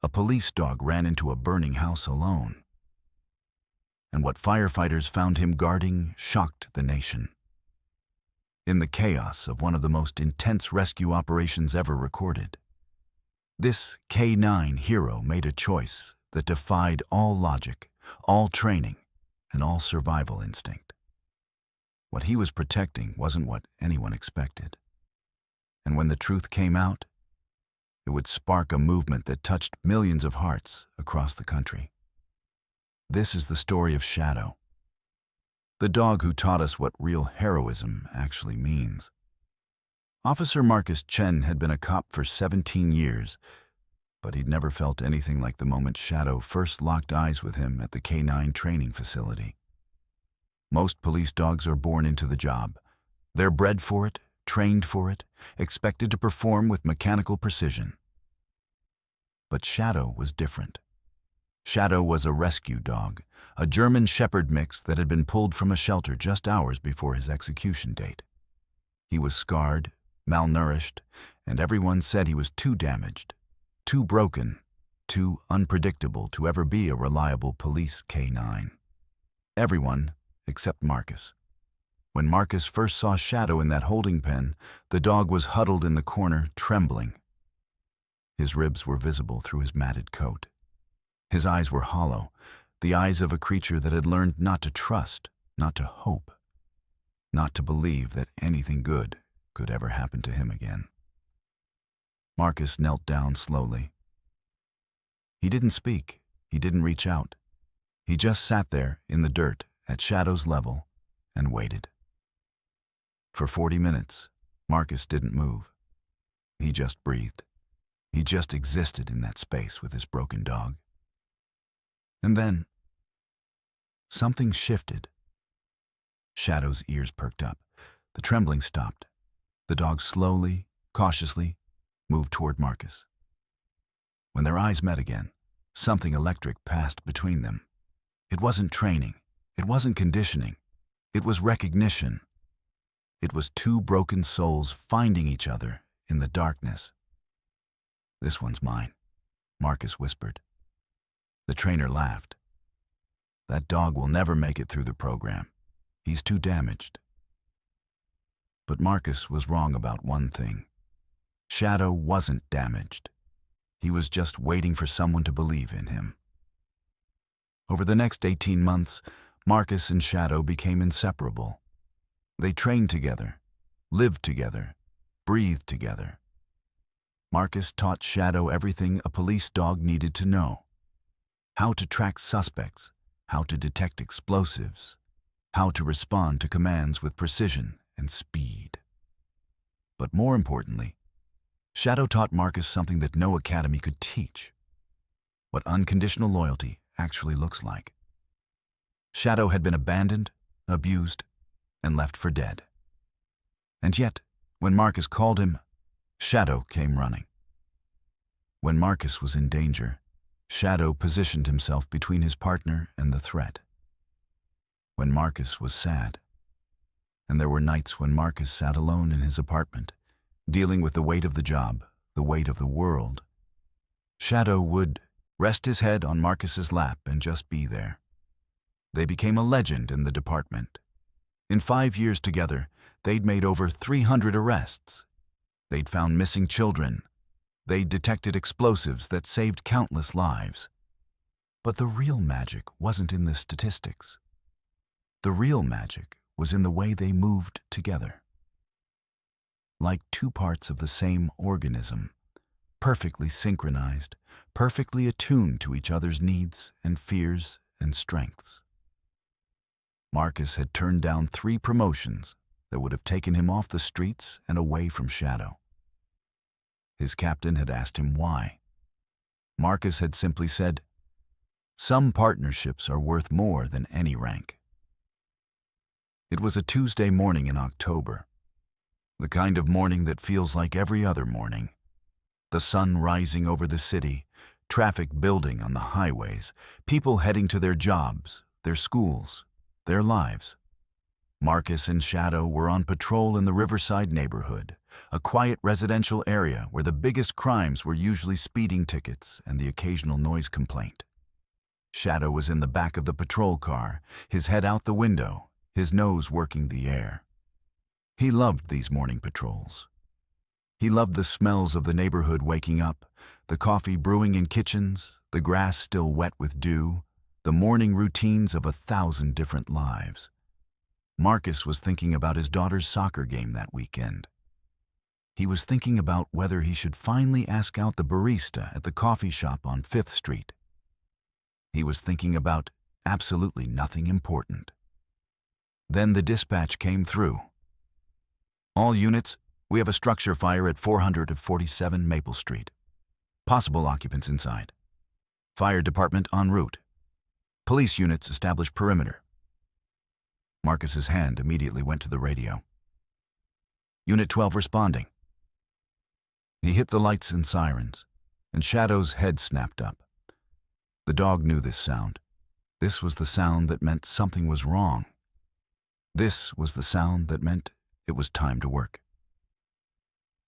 a police dog ran into a burning house alone. And what firefighters found him guarding shocked the nation. In the chaos of one of the most intense rescue operations ever recorded, this K9 hero made a choice that defied all logic, all training, and all survival instinct. What he was protecting wasn't what anyone expected. And when the truth came out, it would spark a movement that touched millions of hearts across the country. This is the story of Shadow, the dog who taught us what real heroism actually means. Officer Marcus Chen had been a cop for 17 years, but he'd never felt anything like the moment Shadow first locked eyes with him at the K9 training facility. Most police dogs are born into the job. They're bred for it, trained for it, expected to perform with mechanical precision. But Shadow was different. Shadow was a rescue dog, a German Shepherd mix that had been pulled from a shelter just hours before his execution date. He was scarred, malnourished, and everyone said he was too damaged, too broken, too unpredictable to ever be a reliable police K9. Everyone except Marcus. When Marcus first saw Shadow in that holding pen, the dog was huddled in the corner, trembling. His ribs were visible through his matted coat. His eyes were hollow, the eyes of a creature that had learned not to trust, not to hope, not to believe that anything good could ever happen to him again. Marcus knelt down slowly. He didn't speak. He didn't reach out. He just sat there in the dirt at Shadow's level and waited. For 40 minutes, Marcus didn't move. He just breathed. He just existed in that space with his broken dog. And then, something shifted. Shadow's ears perked up. The trembling stopped. The dog slowly, cautiously, moved toward Marcus. When their eyes met again, something electric passed between them. It wasn't training. It wasn't conditioning. It was recognition. It was two broken souls finding each other in the darkness. "This one's mine," Marcus whispered. The trainer laughed. "That dog will never make it through the program. He's too damaged." But Marcus was wrong about one thing. Shadow wasn't damaged. He was just waiting for someone to believe in him. Over the next 18 months, Marcus and Shadow became inseparable. They trained together, lived together, breathed together. Marcus taught Shadow everything a police dog needed to know: how to track suspects, how to detect explosives, how to respond to commands with precision and speed. But more importantly, Shadow taught Marcus something that no academy could teach: what unconditional loyalty actually looks like. Shadow had been abandoned, abused, and left for dead. And yet, when Marcus called him, Shadow came running. When Marcus was in danger, Shadow positioned himself between his partner and the threat. When Marcus was sad, and there were nights when Marcus sat alone in his apartment, dealing with the weight of the job, the weight of the world, Shadow would rest his head on Marcus's lap and just be there. They became a legend in the department. In 5 years together, they'd made over 300 arrests. They'd found missing children. They'd detected explosives that saved countless lives. But the real magic wasn't in the statistics. The real magic was in the way they moved together. Like two parts of the same organism, perfectly synchronized, perfectly attuned to each other's needs and fears and strengths. Marcus had turned down 3 promotions that would have taken him off the streets and away from Shadow. His captain had asked him why. Marcus had simply said, "Some partnerships are worth more than any rank." It was a Tuesday morning in October, the kind of morning that feels like every other morning. The sun rising over the city, traffic building on the highways, people heading to their jobs, their schools, their lives. Marcus and Shadow were on patrol in the Riverside neighborhood, a quiet residential area where the biggest crimes were usually speeding tickets and the occasional noise complaint. Shadow was in the back of the patrol car, his head out the window, his nose working the air. He loved these morning patrols. He loved the smells of the neighborhood waking up, the coffee brewing in kitchens, the grass still wet with dew, the morning routines of 1,000 different lives. Marcus was thinking about his daughter's soccer game that weekend. He was thinking about whether he should finally ask out the barista at the coffee shop on 5th Street. He was thinking about absolutely nothing important. Then the dispatch came through. All units, we have a structure fire at 447 Maple Street. Possible occupants inside. Fire department en route. Police units establish perimeter. Marcus's hand immediately went to the radio. Unit 12 responding. He hit the lights and sirens, and Shadow's head snapped up. The dog knew this sound. This was the sound that meant something was wrong. This was the sound that meant it was time to work.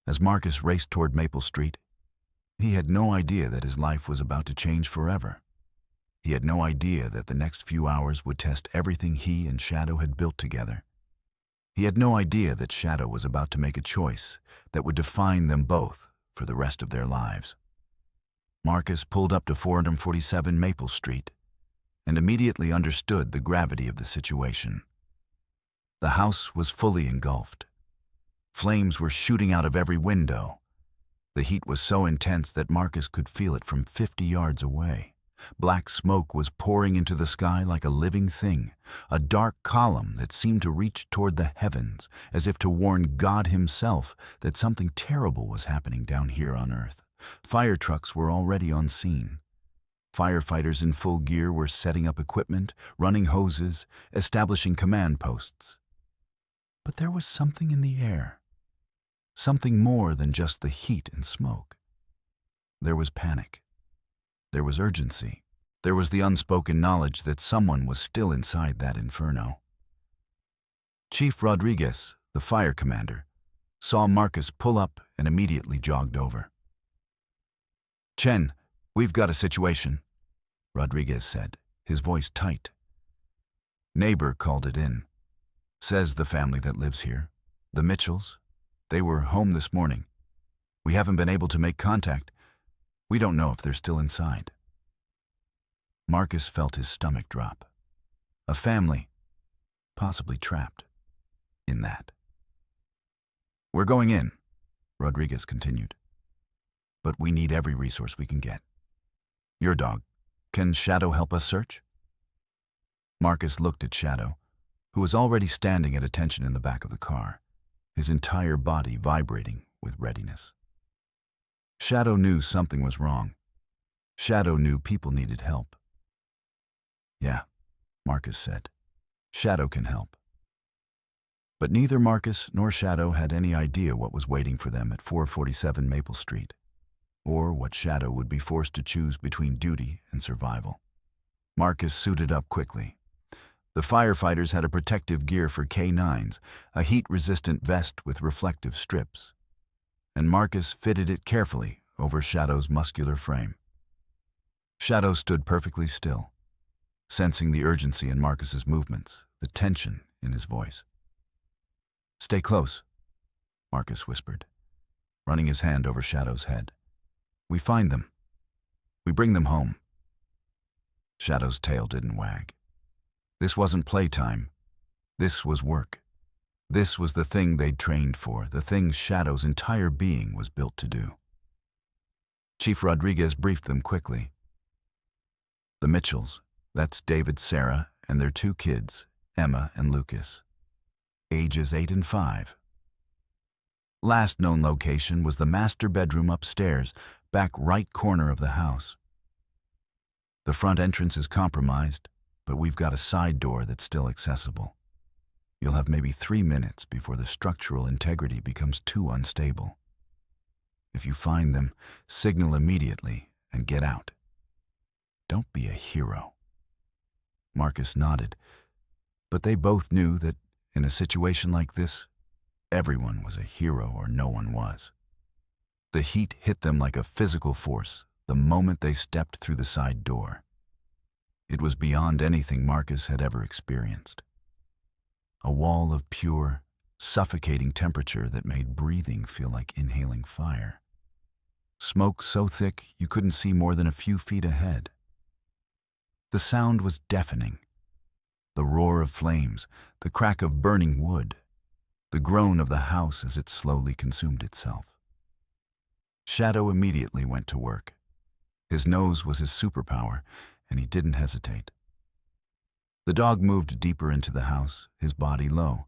As Marcus raced toward Maple Street, he had no idea that his life was about to change forever. He had no idea that the next few hours would test everything he and Shadow had built together. He had no idea that Shadow was about to make a choice that would define them both for the rest of their lives. Marcus pulled up to 447 Maple Street and immediately understood the gravity of the situation. The house was fully engulfed. Flames were shooting out of every window. The heat was so intense that Marcus could feel it from 50 yards away. Black smoke was pouring into the sky like a living thing, a dark column that seemed to reach toward the heavens, as if to warn God himself that something terrible was happening down here on Earth. Fire trucks were already on scene. Firefighters in full gear were setting up equipment, running hoses, establishing command posts. But there was something in the air. Something more than just the heat and smoke. There was panic. There was urgency. There was the unspoken knowledge that someone was still inside that inferno. Chief Rodriguez, the fire commander, saw Marcus pull up and immediately jogged over. "Chen, we've got a situation," Rodriguez said, his voice tight. "Neighbor called it in. Says the family that lives here, the Mitchells, they were home this morning. We haven't been able to make contact. We don't know if they're still inside." Marcus felt his stomach drop. A family, possibly trapped in that. "We're going in," Rodriguez continued. "But we need every resource we can get. Your dog, can Shadow help us search?" Marcus looked at Shadow, who was already standing at attention in the back of the car, his entire body vibrating with readiness. Shadow knew something was wrong. Shadow knew people needed help. "Yeah," Marcus said. "Shadow can help." But neither Marcus nor Shadow had any idea what was waiting for them at 447 Maple Street, or what Shadow would be forced to choose between duty and survival. Marcus suited up quickly. The firefighters had a protective gear for K9s, a heat-resistant vest with reflective strips, and Marcus fitted it carefully over Shadow's muscular frame. Shadow stood perfectly still, sensing the urgency in Marcus's movements, the tension in his voice. "Stay close," Marcus whispered, running his hand over Shadow's head. "We find them. We bring them home." Shadow's tail didn't wag. This wasn't playtime. This was work. This was the thing they'd trained for, the thing Shadow's entire being was built to do. Chief Rodriguez briefed them quickly. "The Mitchells, that's David, Sarah, and their 2 kids, Emma and Lucas. Ages 8 and 5. Last known location was the master bedroom upstairs, back right corner of the house. The front entrance is compromised, but we've got a side door that's still accessible. You'll have maybe 3 minutes before the structural integrity becomes too unstable. If you find them, signal immediately and get out. Don't be a hero." Marcus nodded, but they both knew that in a situation like this, everyone was a hero or no one was. The heat hit them like a physical force the moment they stepped through the side door. It was beyond anything Marcus had ever experienced. A wall of pure, suffocating temperature that made breathing feel like inhaling fire. Smoke so thick you couldn't see more than a few feet ahead. The sound was deafening. The roar of flames, the crack of burning wood, the groan of the house as it slowly consumed itself. Shadow immediately went to work. His nose was his superpower, and he didn't hesitate. The dog moved deeper into the house, his body low,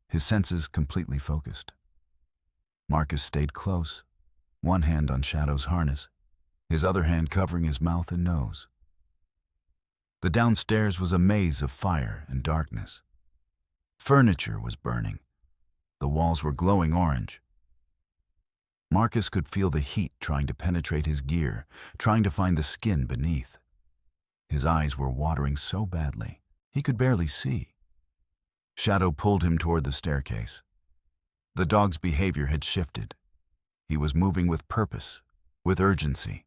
his senses completely focused. Marcus stayed close, one hand on Shadow's harness, his other hand covering his mouth and nose. The downstairs was a maze of fire and darkness. Furniture was burning. The walls were glowing orange. Marcus could feel the heat trying to penetrate his gear, trying to find the skin beneath. His eyes were watering so badly, he could barely see. Shadow pulled him toward the staircase. The dog's behavior had shifted. He was moving with purpose, with urgency,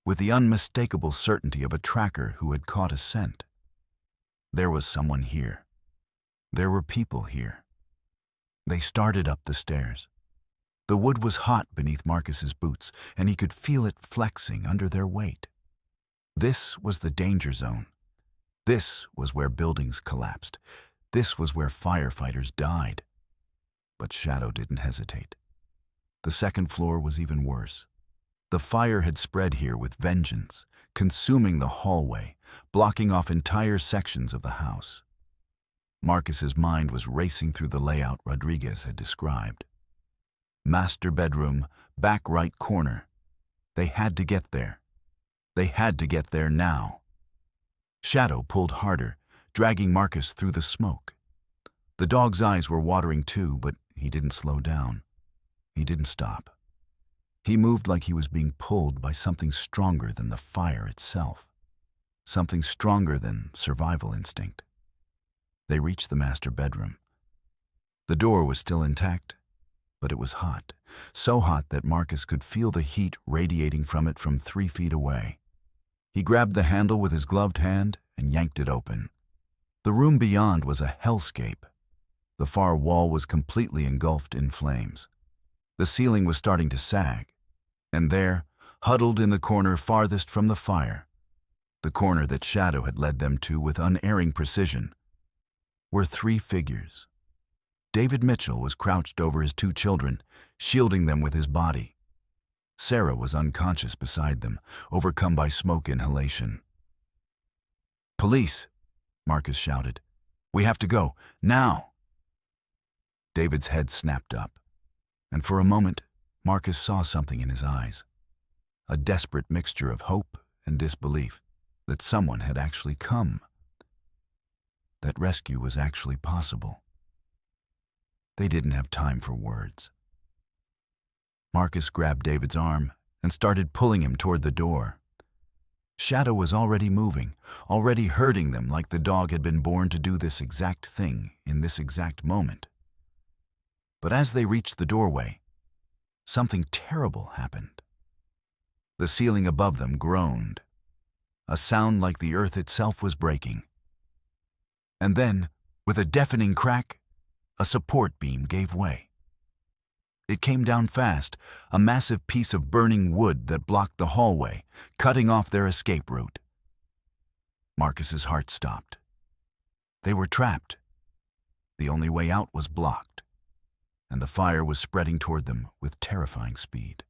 with the unmistakable certainty of a tracker who had caught a scent. There was someone here. There were people here. They started up the stairs. The wood was hot beneath Marcus's boots, and he could feel it flexing under their weight. This was the danger zone. This was where buildings collapsed. This was where firefighters died. But Shadow didn't hesitate. The second floor was even worse. The fire had spread here with vengeance, consuming the hallway, blocking off entire sections of the house. Marcus's mind was racing through the layout Rodriguez had described. Master bedroom, back right corner. They had to get there. They had to get there now. Shadow pulled harder, dragging Marcus through the smoke. The dog's eyes were watering too, but he didn't slow down. He didn't stop. He moved like he was being pulled by something stronger than the fire itself. Something stronger than survival instinct. They reached the master bedroom. The door was still intact, but it was hot, so hot that Marcus could feel the heat radiating from it from 3 feet away. He grabbed the handle with his gloved hand and yanked it open. The room beyond was a hellscape. The far wall was completely engulfed in flames. The ceiling was starting to sag, and there, huddled in the corner farthest from the fire, the corner that Shadow had led them to with unerring precision, were 3 figures. David Mitchell was crouched over his 2 children, shielding them with his body. Sarah was unconscious beside them, overcome by smoke inhalation. "Police!" Marcus shouted. "We have to go, now!" David's head snapped up, and for a moment, Marcus saw something in his eyes. A desperate mixture of hope and disbelief that someone had actually come. That rescue was actually possible. They didn't have time for words. Marcus grabbed David's arm and started pulling him toward the door. Shadow was already moving, already herding them like the dog had been born to do this exact thing in this exact moment. But as they reached the doorway, something terrible happened. The ceiling above them groaned, a sound like the earth itself was breaking. And then, with a deafening crack, a support beam gave way. It came down fast, a massive piece of burning wood that blocked the hallway, cutting off their escape route. Marcus's heart stopped. They were trapped. The only way out was blocked, and the fire was spreading toward them with terrifying speed.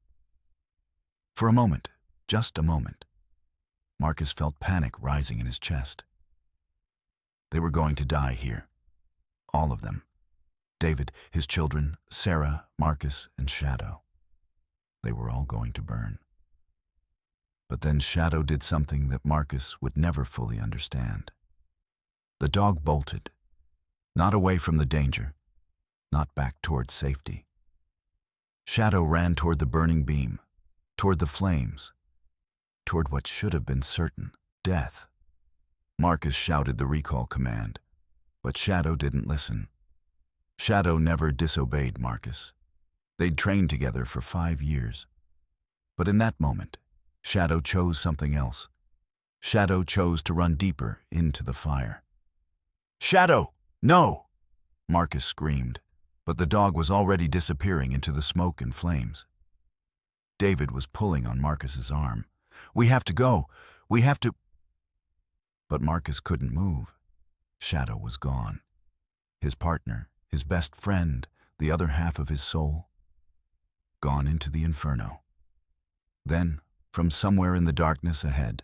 For a moment, just a moment, Marcus felt panic rising in his chest. They were going to die here. All of them. David, his children, Sarah, Marcus, and Shadow. They were all going to burn. But then Shadow did something that Marcus would never fully understand. The dog bolted, not away from the danger, not back toward safety. Shadow ran toward the burning beam, toward the flames, toward what should have been certain death. Marcus shouted the recall command, but Shadow didn't listen. Shadow never disobeyed Marcus. They'd trained together for 5 years. But in that moment, Shadow chose something else. Shadow chose to run deeper into the fire. "Shadow, no!" Marcus screamed, but the dog was already disappearing into the smoke and flames. David was pulling on Marcus's arm. "We have to go. We have to—" But Marcus couldn't move. Shadow was gone. His partner, his best friend, the other half of his soul, gone into the inferno. Then, from somewhere in the darkness ahead,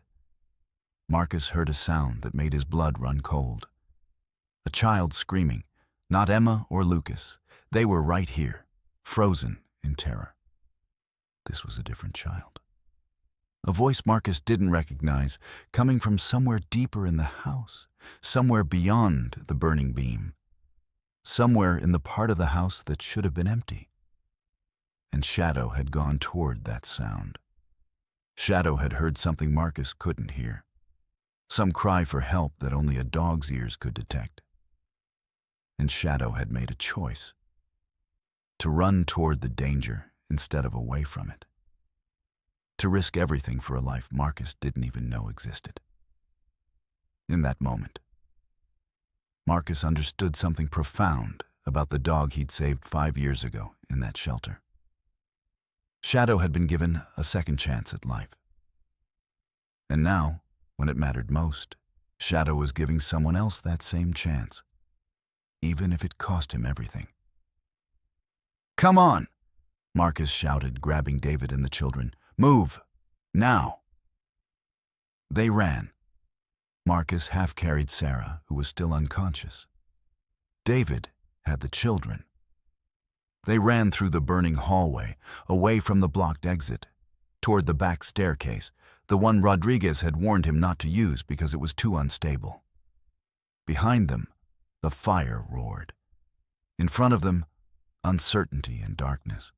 Marcus heard a sound that made his blood run cold. A child screaming, not Emma or Lucas. They were right here, frozen in terror. This was a different child. A voice Marcus didn't recognize, coming from somewhere deeper in the house, somewhere beyond the burning beam, somewhere in the part of the house that should have been empty. And Shadow had gone toward that sound. Shadow had heard something Marcus couldn't hear, some cry for help that only a dog's ears could detect. And Shadow had made a choice, to run toward the danger instead of away from it, to risk everything for a life Marcus didn't even know existed. In that moment, Marcus understood something profound about the dog he'd saved 5 years ago in that shelter. Shadow had been given a second chance at life. And now, when it mattered most, Shadow was giving someone else that same chance, even if it cost him everything. "Come on!" Marcus shouted, grabbing David and the children. "Move! Now!" They ran. Marcus half-carried Sarah, who was still unconscious. David had the children. They ran through the burning hallway, away from the blocked exit, toward the back staircase, the one Rodriguez had warned him not to use because it was too unstable. Behind them, the fire roared. In front of them, uncertainty and darkness.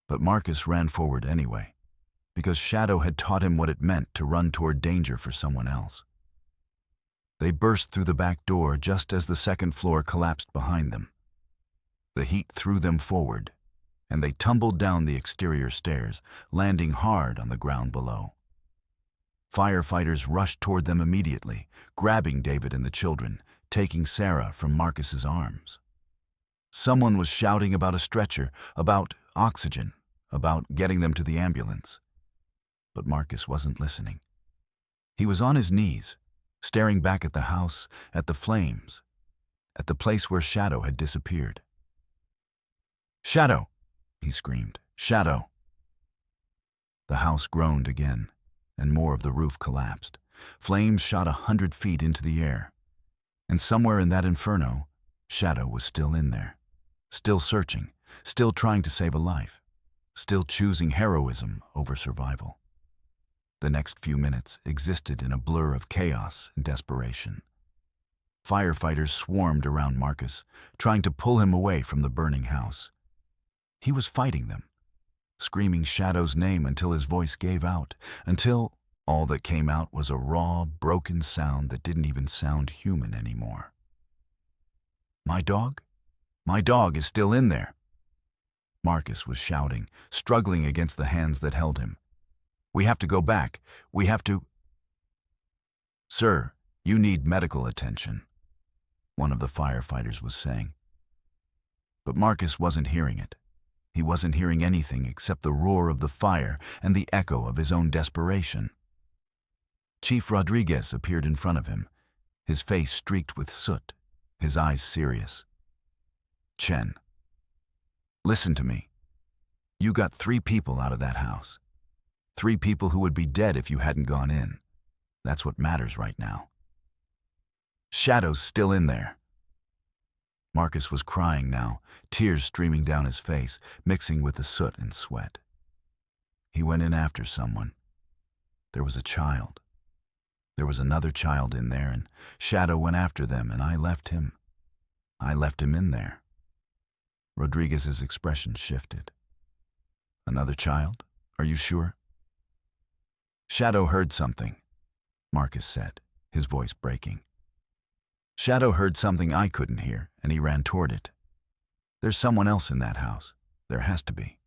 But Marcus ran forward anyway, because Shadow had taught him what it meant to run toward danger for someone else. They burst through the back door just as the second floor collapsed behind them. The heat threw them forward, and they tumbled down the exterior stairs, landing hard on the ground below. Firefighters rushed toward them immediately, grabbing David and the children, taking Sarah from Marcus's arms. Someone was shouting about a stretcher, about oxygen, about getting them to the ambulance. But Marcus wasn't listening. He was on his knees, staring back at the house, at the flames, at the place where Shadow had disappeared. "Shadow!" he screamed. "Shadow!" The house groaned again, and more of the roof collapsed. Flames shot 100 feet into the air. And somewhere in that inferno, Shadow was still in there, still searching, still trying to save a life, still choosing heroism over survival. The next few minutes existed in a blur of chaos and desperation. Firefighters swarmed around Marcus, trying to pull him away from the burning house. He was fighting them, screaming Shadow's name until his voice gave out, until all that came out was a raw, broken sound that didn't even sound human anymore. "My dog? My dog is still in there!" Marcus was shouting, struggling against the hands that held him. "We have to go back. We have to—" "Sir, you need medical attention," one of the firefighters was saying. But Marcus wasn't hearing it. He wasn't hearing anything except the roar of the fire and the echo of his own desperation. Chief Rodriguez appeared in front of him, his face streaked with soot, his eyes serious. "Chen, listen to me. You got 3 people out of that house. 3 people who would be dead if you hadn't gone in. That's what matters right now. Shadow's still in there." Marcus was crying now, tears streaming down his face, mixing with the soot and sweat. He went in after someone. There was a child. There was another child in there, and Shadow went after them, and I left him. I left him in there. Rodriguez's expression shifted. "Another child? Are you sure?" "Shadow heard something," Marcus said, his voice breaking. "Shadow heard something I couldn't hear, and he ran toward it. There's someone else in that house. There has to be.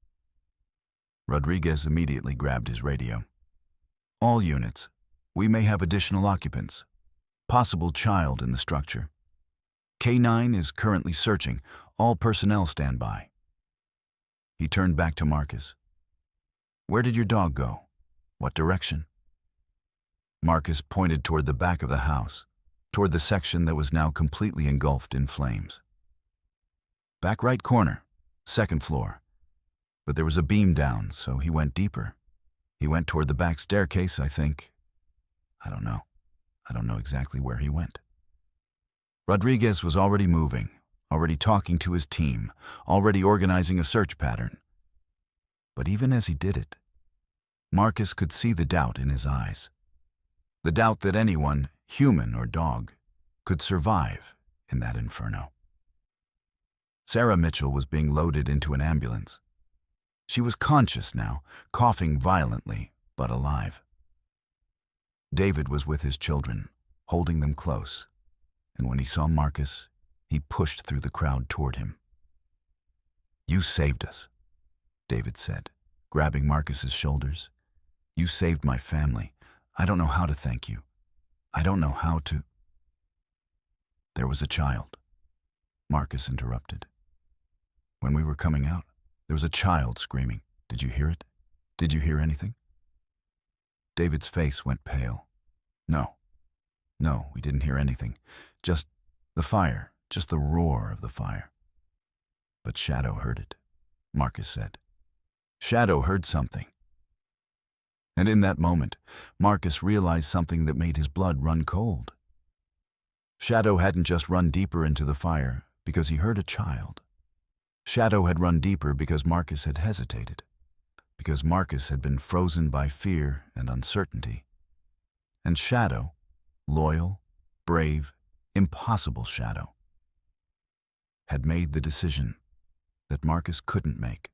Rodriguez immediately grabbed his radio. All units. We may have additional occupants. Possible child in the structure. K9 is currently searching. All personnel stand by. He turned back to Marcus. Where did your dog go? What direction? Marcus pointed toward the back of the house, toward the section that was now completely engulfed in flames. Back right corner, second floor. But there was a beam down, so he went deeper. He went toward the back staircase, I think. I don't know. I don't know exactly where he went. Rodriguez was already moving, already talking to his team, already organizing a search pattern. But even as he did it, Marcus could see the doubt in his eyes. The doubt that anyone, human or dog, could survive in that inferno. Sarah Mitchell was being loaded into an ambulance. She was conscious now, coughing violently, but alive. David was with his children, holding them close, and when he saw Marcus, he pushed through the crowd toward him. "You saved us," David said, grabbing Marcus's shoulders. "You saved my family. I don't know how to thank you. I don't know how to—" There was a child, Marcus interrupted. "When we were coming out, there was a child screaming. Did you hear it? Did you hear anything?" David's face went pale. No, we didn't hear anything. Just the fire, just the roar of the fire." "But Shadow heard it," Marcus said. "Shadow heard something." And in that moment, Marcus realized something that made his blood run cold. Shadow hadn't just run deeper into the fire because he heard a child. Shadow had run deeper because Marcus had hesitated, because Marcus had been frozen by fear and uncertainty. And Shadow, loyal, brave, impossible Shadow, had made the decision that Marcus couldn't make.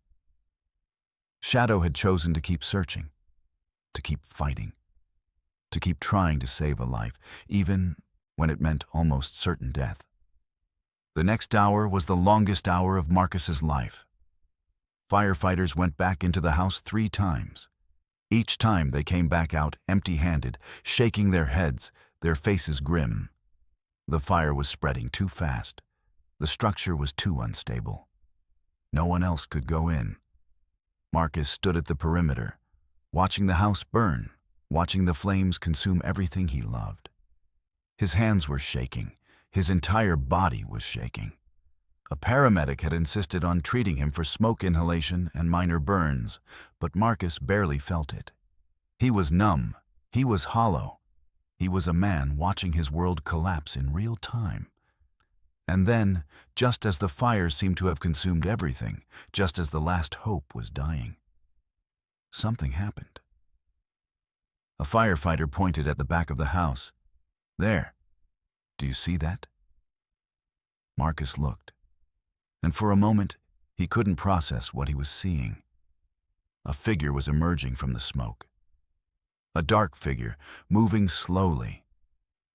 Shadow had chosen to keep searching, to keep fighting, to keep trying to save a life, even when it meant almost certain death. The next hour was the longest hour of Marcus's life. Firefighters went back into the house 3 times. Each time they came back out empty-handed, shaking their heads, their faces grim. The fire was spreading too fast. The structure was too unstable. No one else could go in. Marcus stood at the perimeter, watching the house burn, watching the flames consume everything he loved. His hands were shaking. His entire body was shaking. A paramedic had insisted on treating him for smoke inhalation and minor burns, but Marcus barely felt it. He was numb. He was hollow. He was a man watching his world collapse in real time. And then, just as the fire seemed to have consumed everything, just as the last hope was dying, something happened. A firefighter pointed at the back of the house. "There. Do you see that?" Marcus looked, and for a moment, he couldn't process what he was seeing. A figure was emerging from the smoke. A dark figure, moving slowly,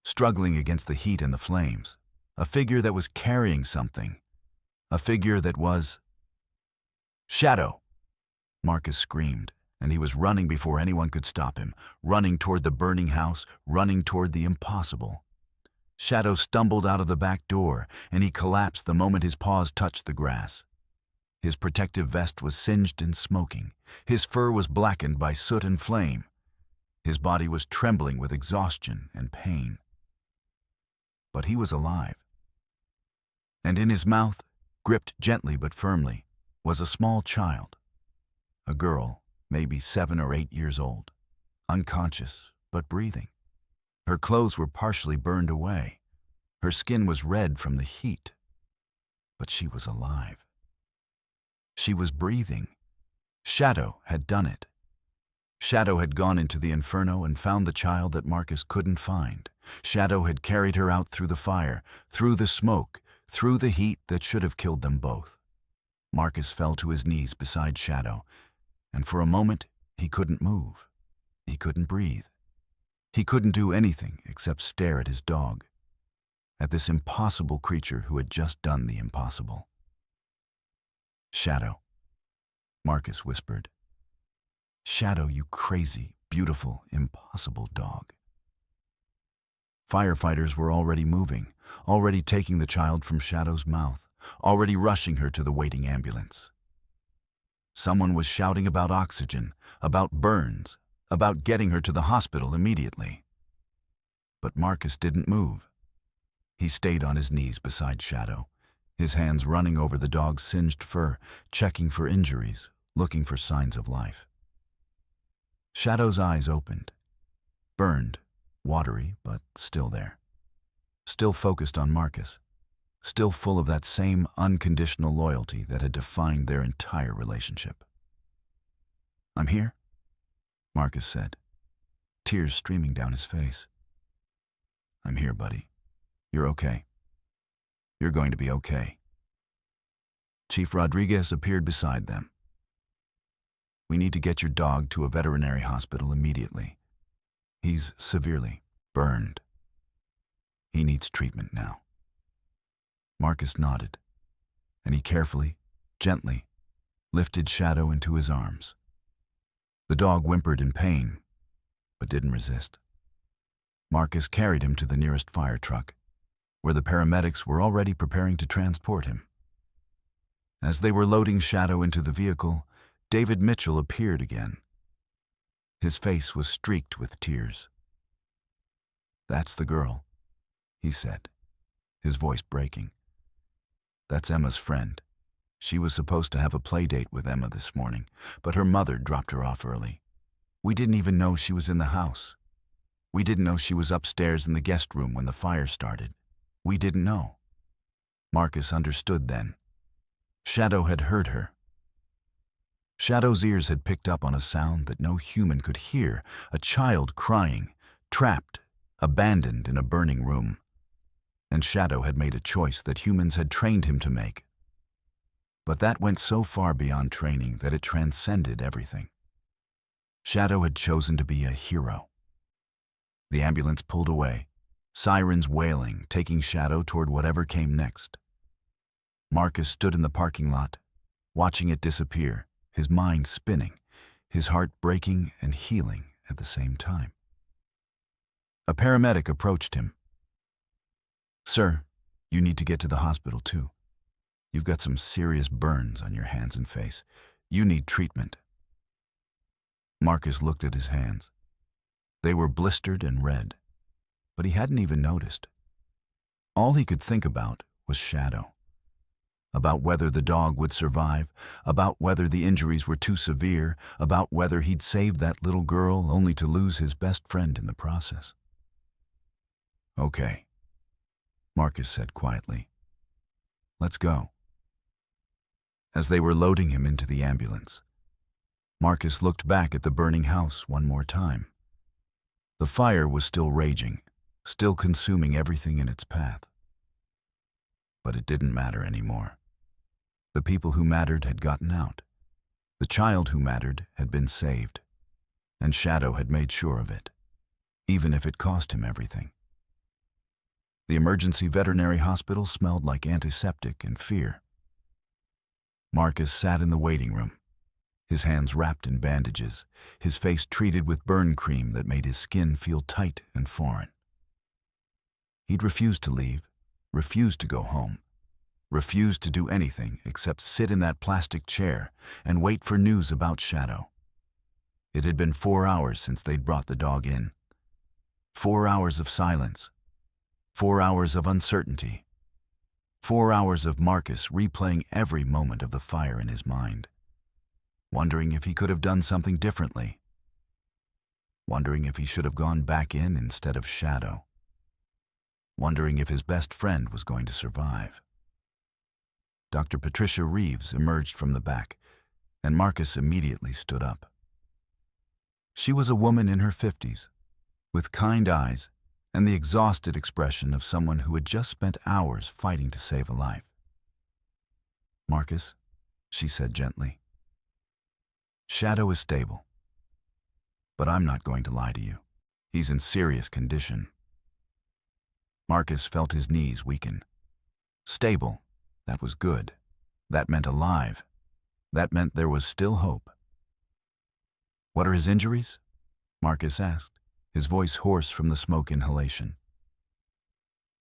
struggling against the heat and the flames. A figure that was carrying something. A figure that was... "Shadow!" Marcus screamed, and he was running before anyone could stop him, running toward the burning house, running toward the impossible. Shadow stumbled out of the back door, and he collapsed the moment his paws touched the grass. His protective vest was singed and smoking. His fur was blackened by soot and flame. His body was trembling with exhaustion and pain. But he was alive. And in his mouth, gripped gently but firmly, was a small child. A girl, maybe 7 or 8 years old, unconscious but breathing. Her clothes were partially burned away. Her skin was red from the heat. But she was alive. She was breathing. Shadow had done it. Shadow had gone into the inferno and found the child that Marcus couldn't find. Shadow had carried her out through the fire, through the smoke, through the heat that should have killed them both. Marcus fell to his knees beside Shadow, and for a moment he couldn't move. He couldn't breathe. He couldn't do anything except stare at his dog, at this impossible creature who had just done the impossible. Shadow, Marcus whispered. Shadow, you crazy, beautiful, impossible dog. Firefighters were already moving, already taking the child from Shadow's mouth, already rushing her to the waiting ambulance. Someone was shouting about oxygen, about burns, about getting her to the hospital immediately. But Marcus didn't move. He stayed on his knees beside Shadow, his hands running over the dog's singed fur, checking for injuries, looking for signs of life. Shadow's eyes opened, burned, watery, but still there. Still focused on Marcus, still full of that same unconditional loyalty that had defined their entire relationship. "I'm here," Marcus said, tears streaming down his face. "I'm here, buddy. You're okay. You're going to be okay." Chief Rodriguez appeared beside them. "We need to get your dog to a veterinary hospital immediately. He's severely burned. He needs treatment now." Marcus nodded, and he carefully, gently, lifted Shadow into his arms. The dog whimpered in pain, but didn't resist. Marcus carried him to the nearest fire truck, where the paramedics were already preparing to transport him. As they were loading Shadow into the vehicle, David Mitchell appeared again. His face was streaked with tears. "That's the girl," he said, his voice breaking. "That's Emma's friend. She was supposed to have a play date with Emma this morning, but her mother dropped her off early. We didn't even know she was in the house. We didn't know she was upstairs in the guest room when the fire started. We didn't know." Marcus understood then. Shadow had heard her. Shadow's ears had picked up on a sound that no human could hear, a child crying, trapped, abandoned in a burning room. And Shadow had made a choice that humans had trained him to make. But that went so far beyond training that it transcended everything. Shadow had chosen to be a hero. The ambulance pulled away, sirens wailing, taking Shadow toward whatever came next. Marcus stood in the parking lot, watching it disappear, his mind spinning, his heart breaking and healing at the same time. A paramedic approached him. "Sir, you need to get to the hospital too. You've got some serious burns on your hands and face. You need treatment." Marcus looked at his hands. They were blistered and red, but he hadn't even noticed. All he could think about was Shadow. About whether the dog would survive, about whether the injuries were too severe, about whether he'd saved that little girl only to lose his best friend in the process. "Okay," Marcus said quietly. "Let's go." As they were loading him into the ambulance, Marcus looked back at the burning house one more time. The fire was still raging, still consuming everything in its path. But it didn't matter anymore. The people who mattered had gotten out. The child who mattered had been saved. And Shadow had made sure of it, even if it cost him everything. The emergency veterinary hospital smelled like antiseptic and fear. Marcus sat in the waiting room, his hands wrapped in bandages, his face treated with burn cream that made his skin feel tight and foreign. He'd refused to leave, refused to go home, refused to do anything except sit in that plastic chair and wait for news about Shadow. It had been 4 hours since they'd brought the dog in. 4 hours of silence. 4 hours of uncertainty. 4 hours of Marcus replaying every moment of the fire in his mind, wondering if he could have done something differently, wondering if he should have gone back in instead of Shadow, wondering if his best friend was going to survive. Dr. Patricia Reeves emerged from the back, and Marcus immediately stood up. She was a woman in her 50s, with kind eyes and the exhausted expression of someone who had just spent hours fighting to save a life. "Marcus," she said gently, "Shadow is stable. But I'm not going to lie to you. He's in serious condition." Marcus felt his knees weaken. Stable, that was good. That meant alive. That meant there was still hope. "What are his injuries?" Marcus asked, his voice hoarse from the smoke inhalation.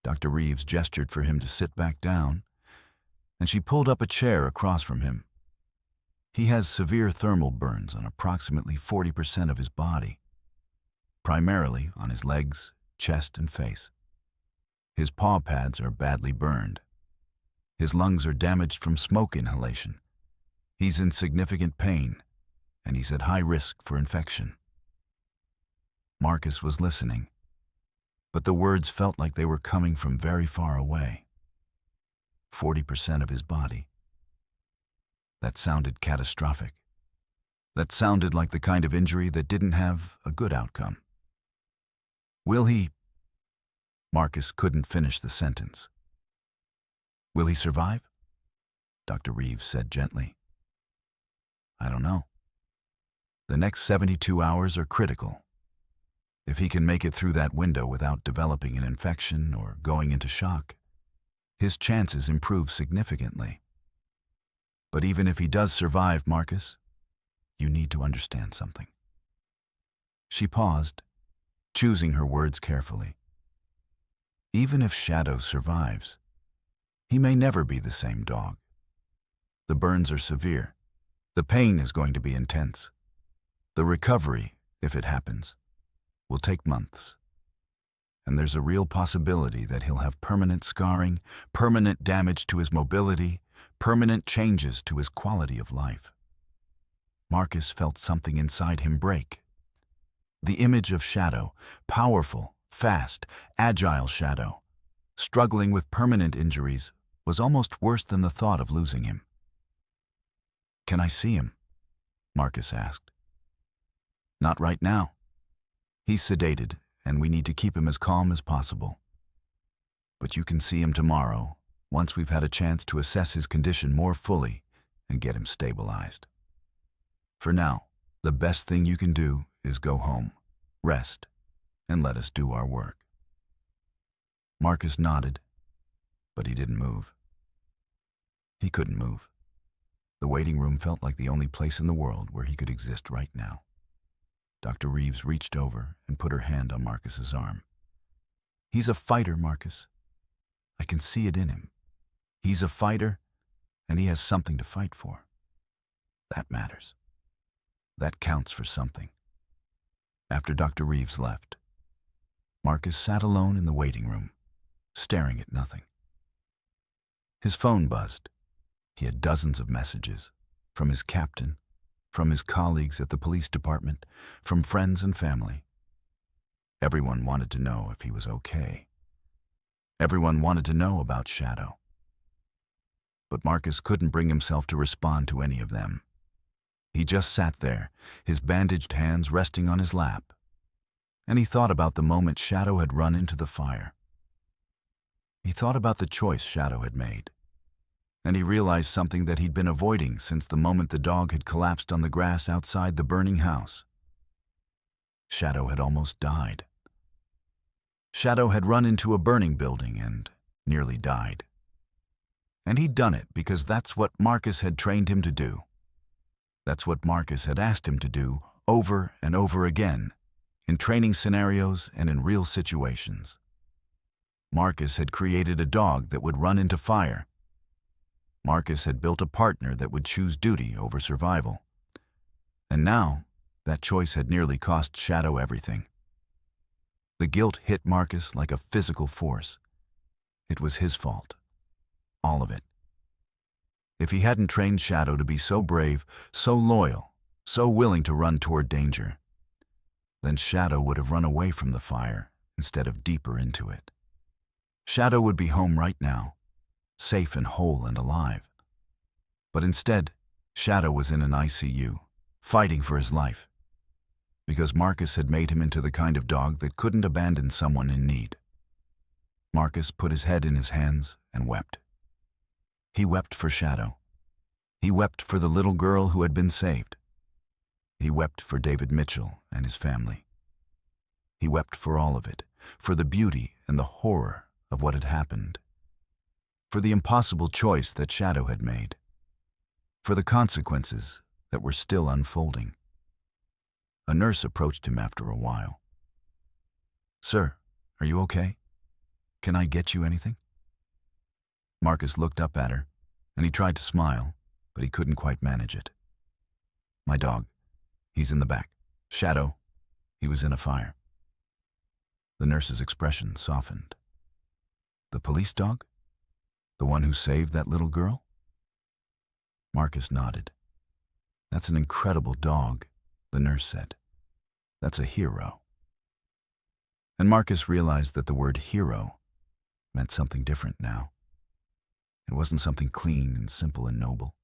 Dr. Reeves gestured for him to sit back down, and she pulled up a chair across from him. "He has severe thermal burns on approximately 40% of his body, primarily on his legs, chest, and face. His paw pads are badly burned. His lungs are damaged from smoke inhalation. He's in significant pain, and he's at high risk for infection." Marcus was listening, but the words felt like they were coming from very far away. 40% of his body. That sounded catastrophic. That sounded like the kind of injury that didn't have a good outcome. "Will he—" Marcus couldn't finish the sentence. "Will he survive?" Dr. Reeves said gently. "I don't know. The next 72 hours are critical. If he can make it through that window without developing an infection or going into shock, his chances improve significantly. But even if he does survive, Marcus, you need to understand something." She paused, choosing her words carefully. "Even if Shadow survives, he may never be the same dog. The burns are severe. The pain is going to be intense. The recovery, if it happens, will take months. And there's a real possibility that he'll have permanent scarring, permanent damage to his mobility, permanent changes to his quality of life." Marcus felt something inside him break. The image of Shadow, powerful, fast, agile Shadow, struggling with permanent injuries, was almost worse than the thought of losing him. "Can I see him?" Marcus asked. "Not right now. He's sedated, and we need to keep him as calm as possible. But you can see him tomorrow, once we've had a chance to assess his condition more fully and get him stabilized. For now, the best thing you can do is go home, rest, and let us do our work." Marcus nodded, but he didn't move. He couldn't move. The waiting room felt like the only place in the world where he could exist right now. Dr. Reeves reached over and put her hand on Marcus's arm. "He's a fighter, Marcus. I can see it in him. He's a fighter, and he has something to fight for. That matters. That counts for something." After Dr. Reeves left, Marcus sat alone in the waiting room, staring at nothing. His phone buzzed. He had dozens of messages, from his captain, from his colleagues at the police department, from friends and family. Everyone wanted to know if he was okay. Everyone wanted to know about Shadow. But Marcus couldn't bring himself to respond to any of them. He just sat there, his bandaged hands resting on his lap, and he thought about the moment Shadow had run into the fire. He thought about the choice Shadow had made, and he realized something that he'd been avoiding since the moment the dog had collapsed on the grass outside the burning house. Shadow had almost died. Shadow had run into a burning building and nearly died. And he'd done it because that's what Marcus had trained him to do. That's what Marcus had asked him to do over and over again, in training scenarios and in real situations. Marcus had created a dog that would run into fire. Marcus had built a partner that would choose duty over survival. And now, that choice had nearly cost Shadow everything. The guilt hit Marcus like a physical force. It was his fault. All of it. If he hadn't trained Shadow to be so brave, so loyal, so willing to run toward danger, then Shadow would have run away from the fire instead of deeper into it. Shadow would be home right now, safe and whole and alive. But instead, Shadow was in an ICU, fighting for his life, because Marcus had made him into the kind of dog that couldn't abandon someone in need. Marcus put his head in his hands and wept. He wept for Shadow. He wept for the little girl who had been saved. He wept for David Mitchell and his family. He wept for all of it, for the beauty and the horror of what had happened, for the impossible choice that Shadow had made, for the consequences that were still unfolding. A nurse approached him after a while. "Sir, are you okay? Can I get you anything?" Marcus looked up at her, and he tried to smile, but he couldn't quite manage it. "My dog. He's in the back. Shadow. He was in a fire." The nurse's expression softened. "The police dog? The one who saved that little girl?" Marcus nodded. "That's an incredible dog," the nurse said. "That's a hero." And Marcus realized that the word hero meant something different now. It wasn't something clean and simple and noble.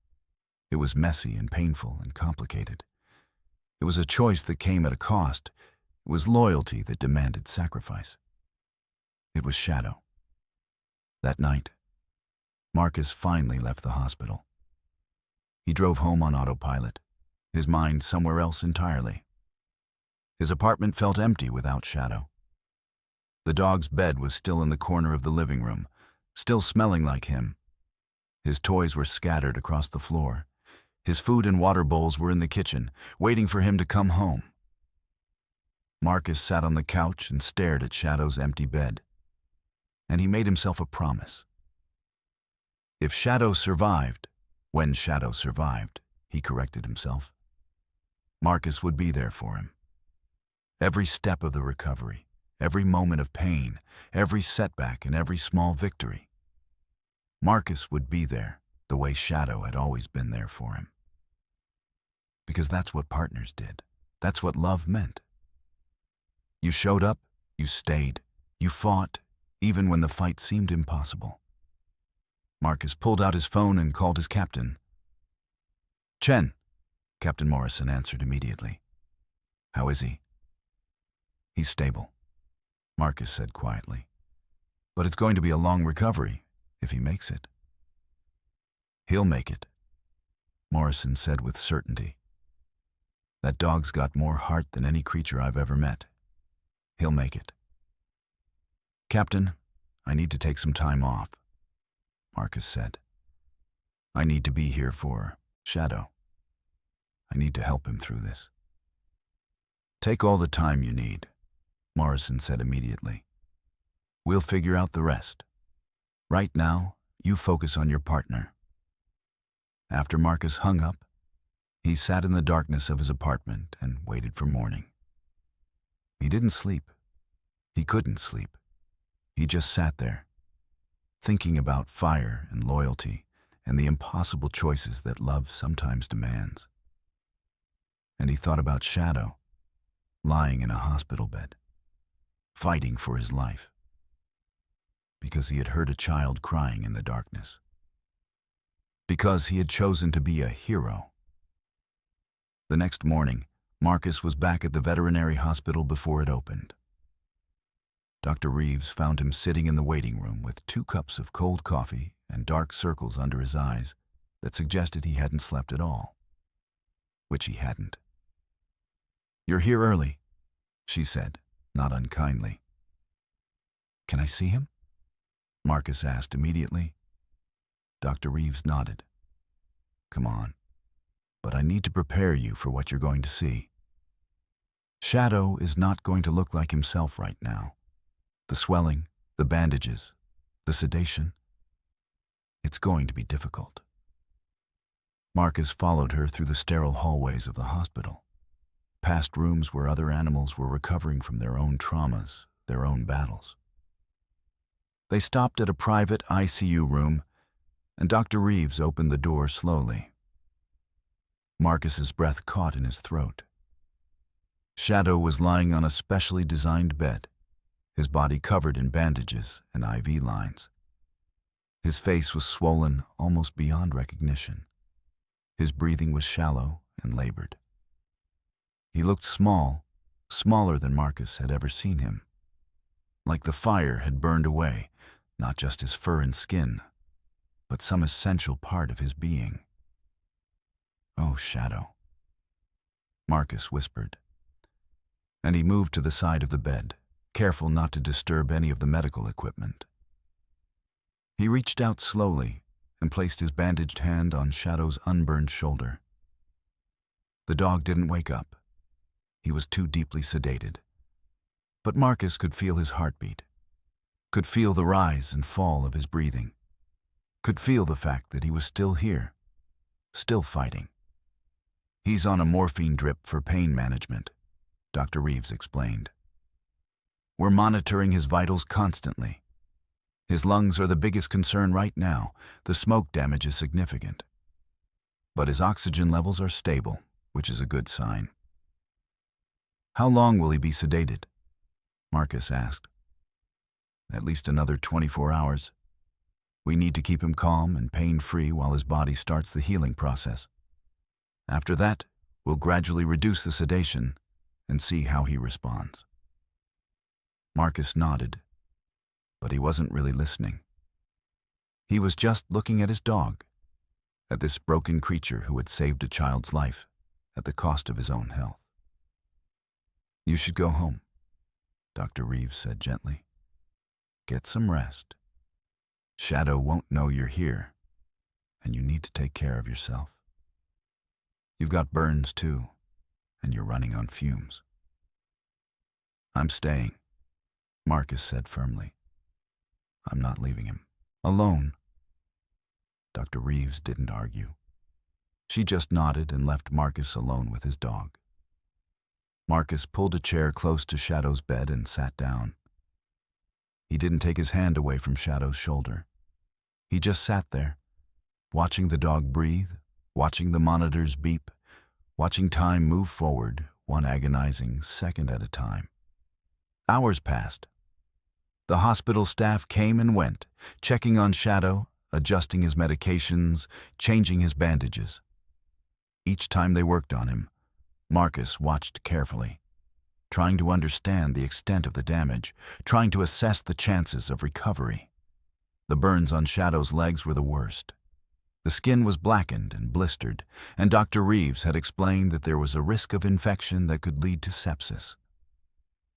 It was messy and painful and complicated. It was a choice that came at a cost. It was loyalty that demanded sacrifice. It was Shadow. That night, Marcus finally left the hospital. He drove home on autopilot, his mind somewhere else entirely. His apartment felt empty without Shadow. The dog's bed was still in the corner of the living room, still smelling like him. His toys were scattered across the floor. His food and water bowls were in the kitchen, waiting for him to come home. Marcus sat on the couch and stared at Shadow's empty bed. And he made himself a promise. If Shadow survived, when Shadow survived, he corrected himself, Marcus would be there for him. Every step of the recovery, every moment of pain, every setback and every small victory. Marcus would be there the way Shadow had always been there for him. Because that's what partners did. That's what love meant. You showed up, you stayed, you fought, even when the fight seemed impossible. Marcus pulled out his phone and called his captain. "Chen," Captain Morrison answered immediately. "How is he?" "He's stable," Marcus said quietly. "But it's going to be a long recovery, if he makes it." "He'll make it," Morrison said with certainty. "That dog's got more heart than any creature I've ever met. He'll make it." "Captain, I need to take some time off," Marcus said. "I need to be here for Shadow. I need to help him through this." "Take all the time you need," Morrison said immediately. "We'll figure out the rest. Right now, you focus on your partner." After Marcus hung up, he sat in the darkness of his apartment and waited for morning. He didn't sleep. He couldn't sleep. He just sat there, thinking about fire and loyalty and the impossible choices that love sometimes demands. And he thought about Shadow, lying in a hospital bed, fighting for his life, because he had heard a child crying in the darkness, because he had chosen to be a hero. The next morning, Marcus was back at the veterinary hospital before it opened. Dr. Reeves found him sitting in the waiting room with 2 cups of cold coffee and dark circles under his eyes that suggested he hadn't slept at all, which he hadn't. "You're here early," she said, not unkindly. "Can I see him?" Marcus asked immediately. Dr. Reeves nodded. "Come on, but I need to prepare you for what you're going to see. Shadow is not going to look like himself right now. The swelling, the bandages, the sedation. It's going to be difficult." Marcus followed her through the sterile hallways of the hospital, past rooms where other animals were recovering from their own traumas, their own battles. They stopped at a private ICU room, and Dr. Reeves opened the door slowly. Marcus's breath caught in his throat. Shadow was lying on a specially designed bed, his body covered in bandages and IV lines. His face was swollen almost beyond recognition. His breathing was shallow and labored. He looked small, smaller than Marcus had ever seen him. Like the fire had burned away, not just his fur and skin, but some essential part of his being. "Oh, Shadow," Marcus whispered. And he moved to the side of the bed, careful not to disturb any of the medical equipment. He reached out slowly and placed his bandaged hand on Shadow's unburned shoulder. The dog didn't wake up. He was too deeply sedated. But Marcus could feel his heartbeat, could feel the rise and fall of his breathing, could feel the fact that he was still here, still fighting. "He's on a morphine drip for pain management," Dr. Reeves explained. "We're monitoring his vitals constantly. His lungs are the biggest concern right now. The smoke damage is significant. But his oxygen levels are stable, which is a good sign." "How long will he be sedated?" Marcus asked. "At least another 24 hours. We need to keep him calm and pain-free while his body starts the healing process. After that, we'll gradually reduce the sedation and see how he responds." Marcus nodded, but he wasn't really listening. He was just looking at his dog, at this broken creature who had saved a child's life at the cost of his own health. "You should go home," Dr. Reeves said gently. "Get some rest. Shadow won't know you're here, and you need to take care of yourself. You've got burns too, and you're running on fumes." "I'm staying," Marcus said firmly. "I'm not leaving him alone." Dr. Reeves didn't argue. She just nodded and left Marcus alone with his dog. Marcus pulled a chair close to Shadow's bed and sat down. He didn't take his hand away from Shadow's shoulder. He just sat there, watching the dog breathe, watching the monitors beep, watching time move forward, one agonizing second at a time. Hours passed. The hospital staff came and went, checking on Shadow, adjusting his medications, changing his bandages. Each time they worked on him, Marcus watched carefully, trying to understand the extent of the damage, trying to assess the chances of recovery. The burns on Shadow's legs were the worst. The skin was blackened and blistered, and Dr. Reeves had explained that there was a risk of infection that could lead to sepsis.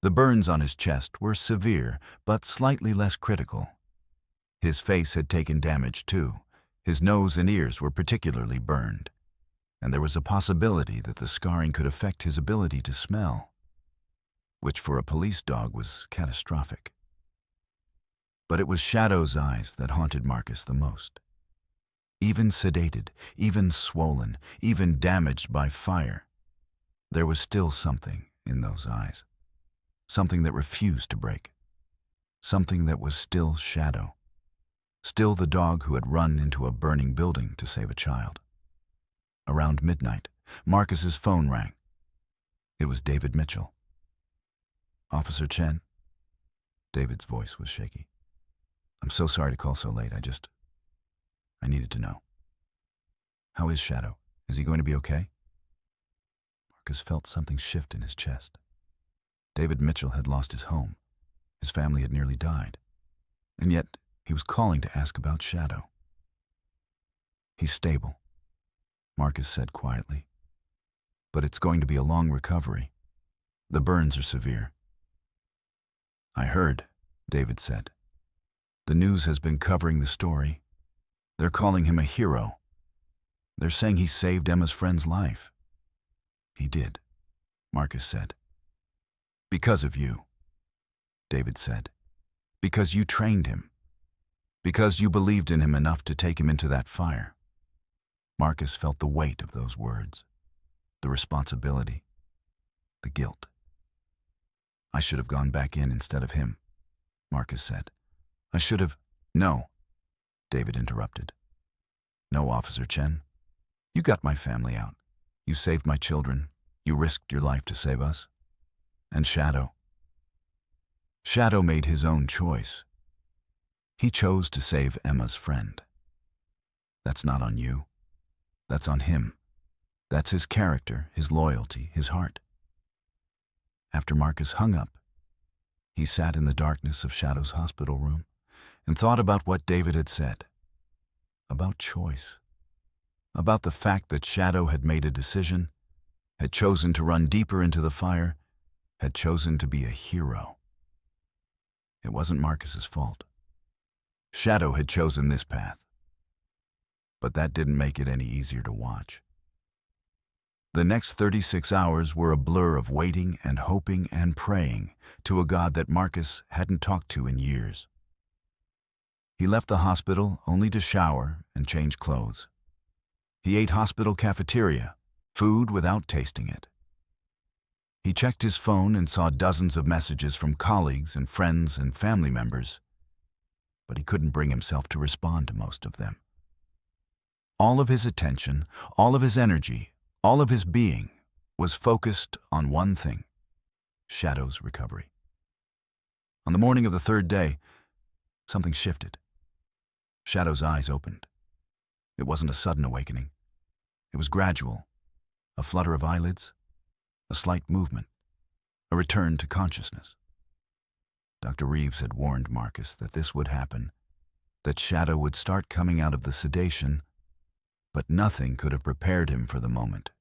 The burns on his chest were severe, but slightly less critical. His face had taken damage too. His nose and ears were particularly burned, and there was a possibility that the scarring could affect his ability to smell, which for a police dog was catastrophic. But it was Shadow's eyes that haunted Marcus the most. Even sedated, even swollen, even damaged by fire, there was still something in those eyes. Something that refused to break. Something that was still Shadow. Still the dog who had run into a burning building to save a child. Around midnight, Marcus's phone rang. It was David Mitchell. "Officer Chen?" David's voice was shaky. "I'm so sorry to call so late. I needed to know. How is Shadow? Is he going to be okay?" Marcus felt something shift in his chest. David Mitchell had lost his home. His family had nearly died. And yet, he was calling to ask about Shadow. "He's stable," Marcus said quietly. "But it's going to be a long recovery. The burns are severe." "I heard," David said. "The news has been covering the story. They're calling him a hero. They're saying he saved Emma's friend's life." "He did," Marcus said. "Because of you," David said. "Because you trained him. Because you believed in him enough to take him into that fire." Marcus felt the weight of those words, the responsibility, the guilt. "I should have gone back in instead of him," Marcus said. "I should have—" "No," David interrupted. "No, Officer Chen. You got my family out. You saved my children. You risked your life to save us. And Shadow. Shadow made his own choice. He chose to save Emma's friend. That's not on you. That's on him. That's his character, his loyalty, his heart." After Marcus hung up, he sat in the darkness of Shadow's hospital room and thought about what David had said. About choice. About the fact that Shadow had made a decision, had chosen to run deeper into the fire, had chosen to be a hero. It wasn't Marcus's fault. Shadow had chosen this path. But that didn't make it any easier to watch. The next 36 hours were a blur of waiting and hoping and praying to a God that Marcus hadn't talked to in years. He left the hospital only to shower and change clothes. He ate hospital cafeteria, food without tasting it. He checked his phone and saw dozens of messages from colleagues and friends and family members, but he couldn't bring himself to respond to most of them. All of his attention, all of his energy, all of his being was focused on one thing: Shadow's recovery. On the morning of the third day, something shifted. Shadow's eyes opened. It wasn't a sudden awakening. It was gradual, a flutter of eyelids, a slight movement, a return to consciousness. Dr. Reeves had warned Marcus that this would happen, that Shadow would start coming out of the sedation, but nothing could have prepared him for the moment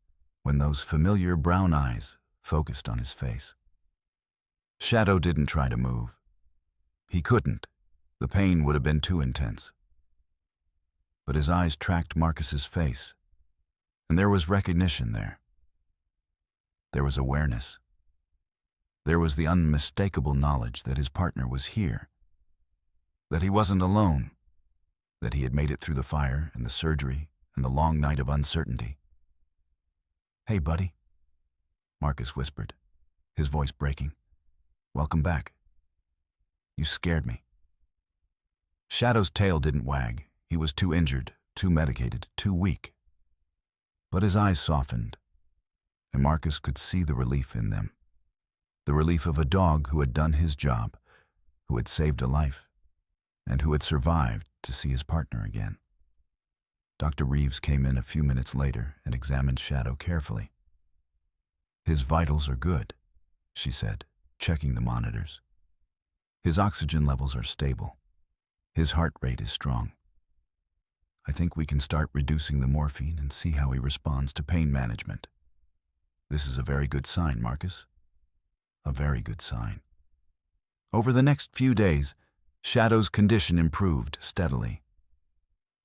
when those familiar brown eyes focused on his face. Shadow didn't try to move. He couldn't. The pain would have been too intense. But his eyes tracked Marcus's face, and there was recognition there. There was awareness. There was the unmistakable knowledge that his partner was here, that he wasn't alone, that he had made it through the fire and the surgery and the long night of uncertainty. "Hey, buddy," Marcus whispered, his voice breaking. "Welcome back. You scared me." Shadow's tail didn't wag. He was too injured, too medicated, too weak. But his eyes softened, and Marcus could see the relief in them. The relief of a dog who had done his job, who had saved a life, and who had survived to see his partner again. Dr. Reeves came in a few minutes later and examined Shadow carefully. "His vitals are good," she said, checking the monitors. "His oxygen levels are stable. His heart rate is strong. I think we can start reducing the morphine and see how he responds to pain management. This is a very good sign, Marcus. A very good sign." Over the next few days, Shadow's condition improved steadily.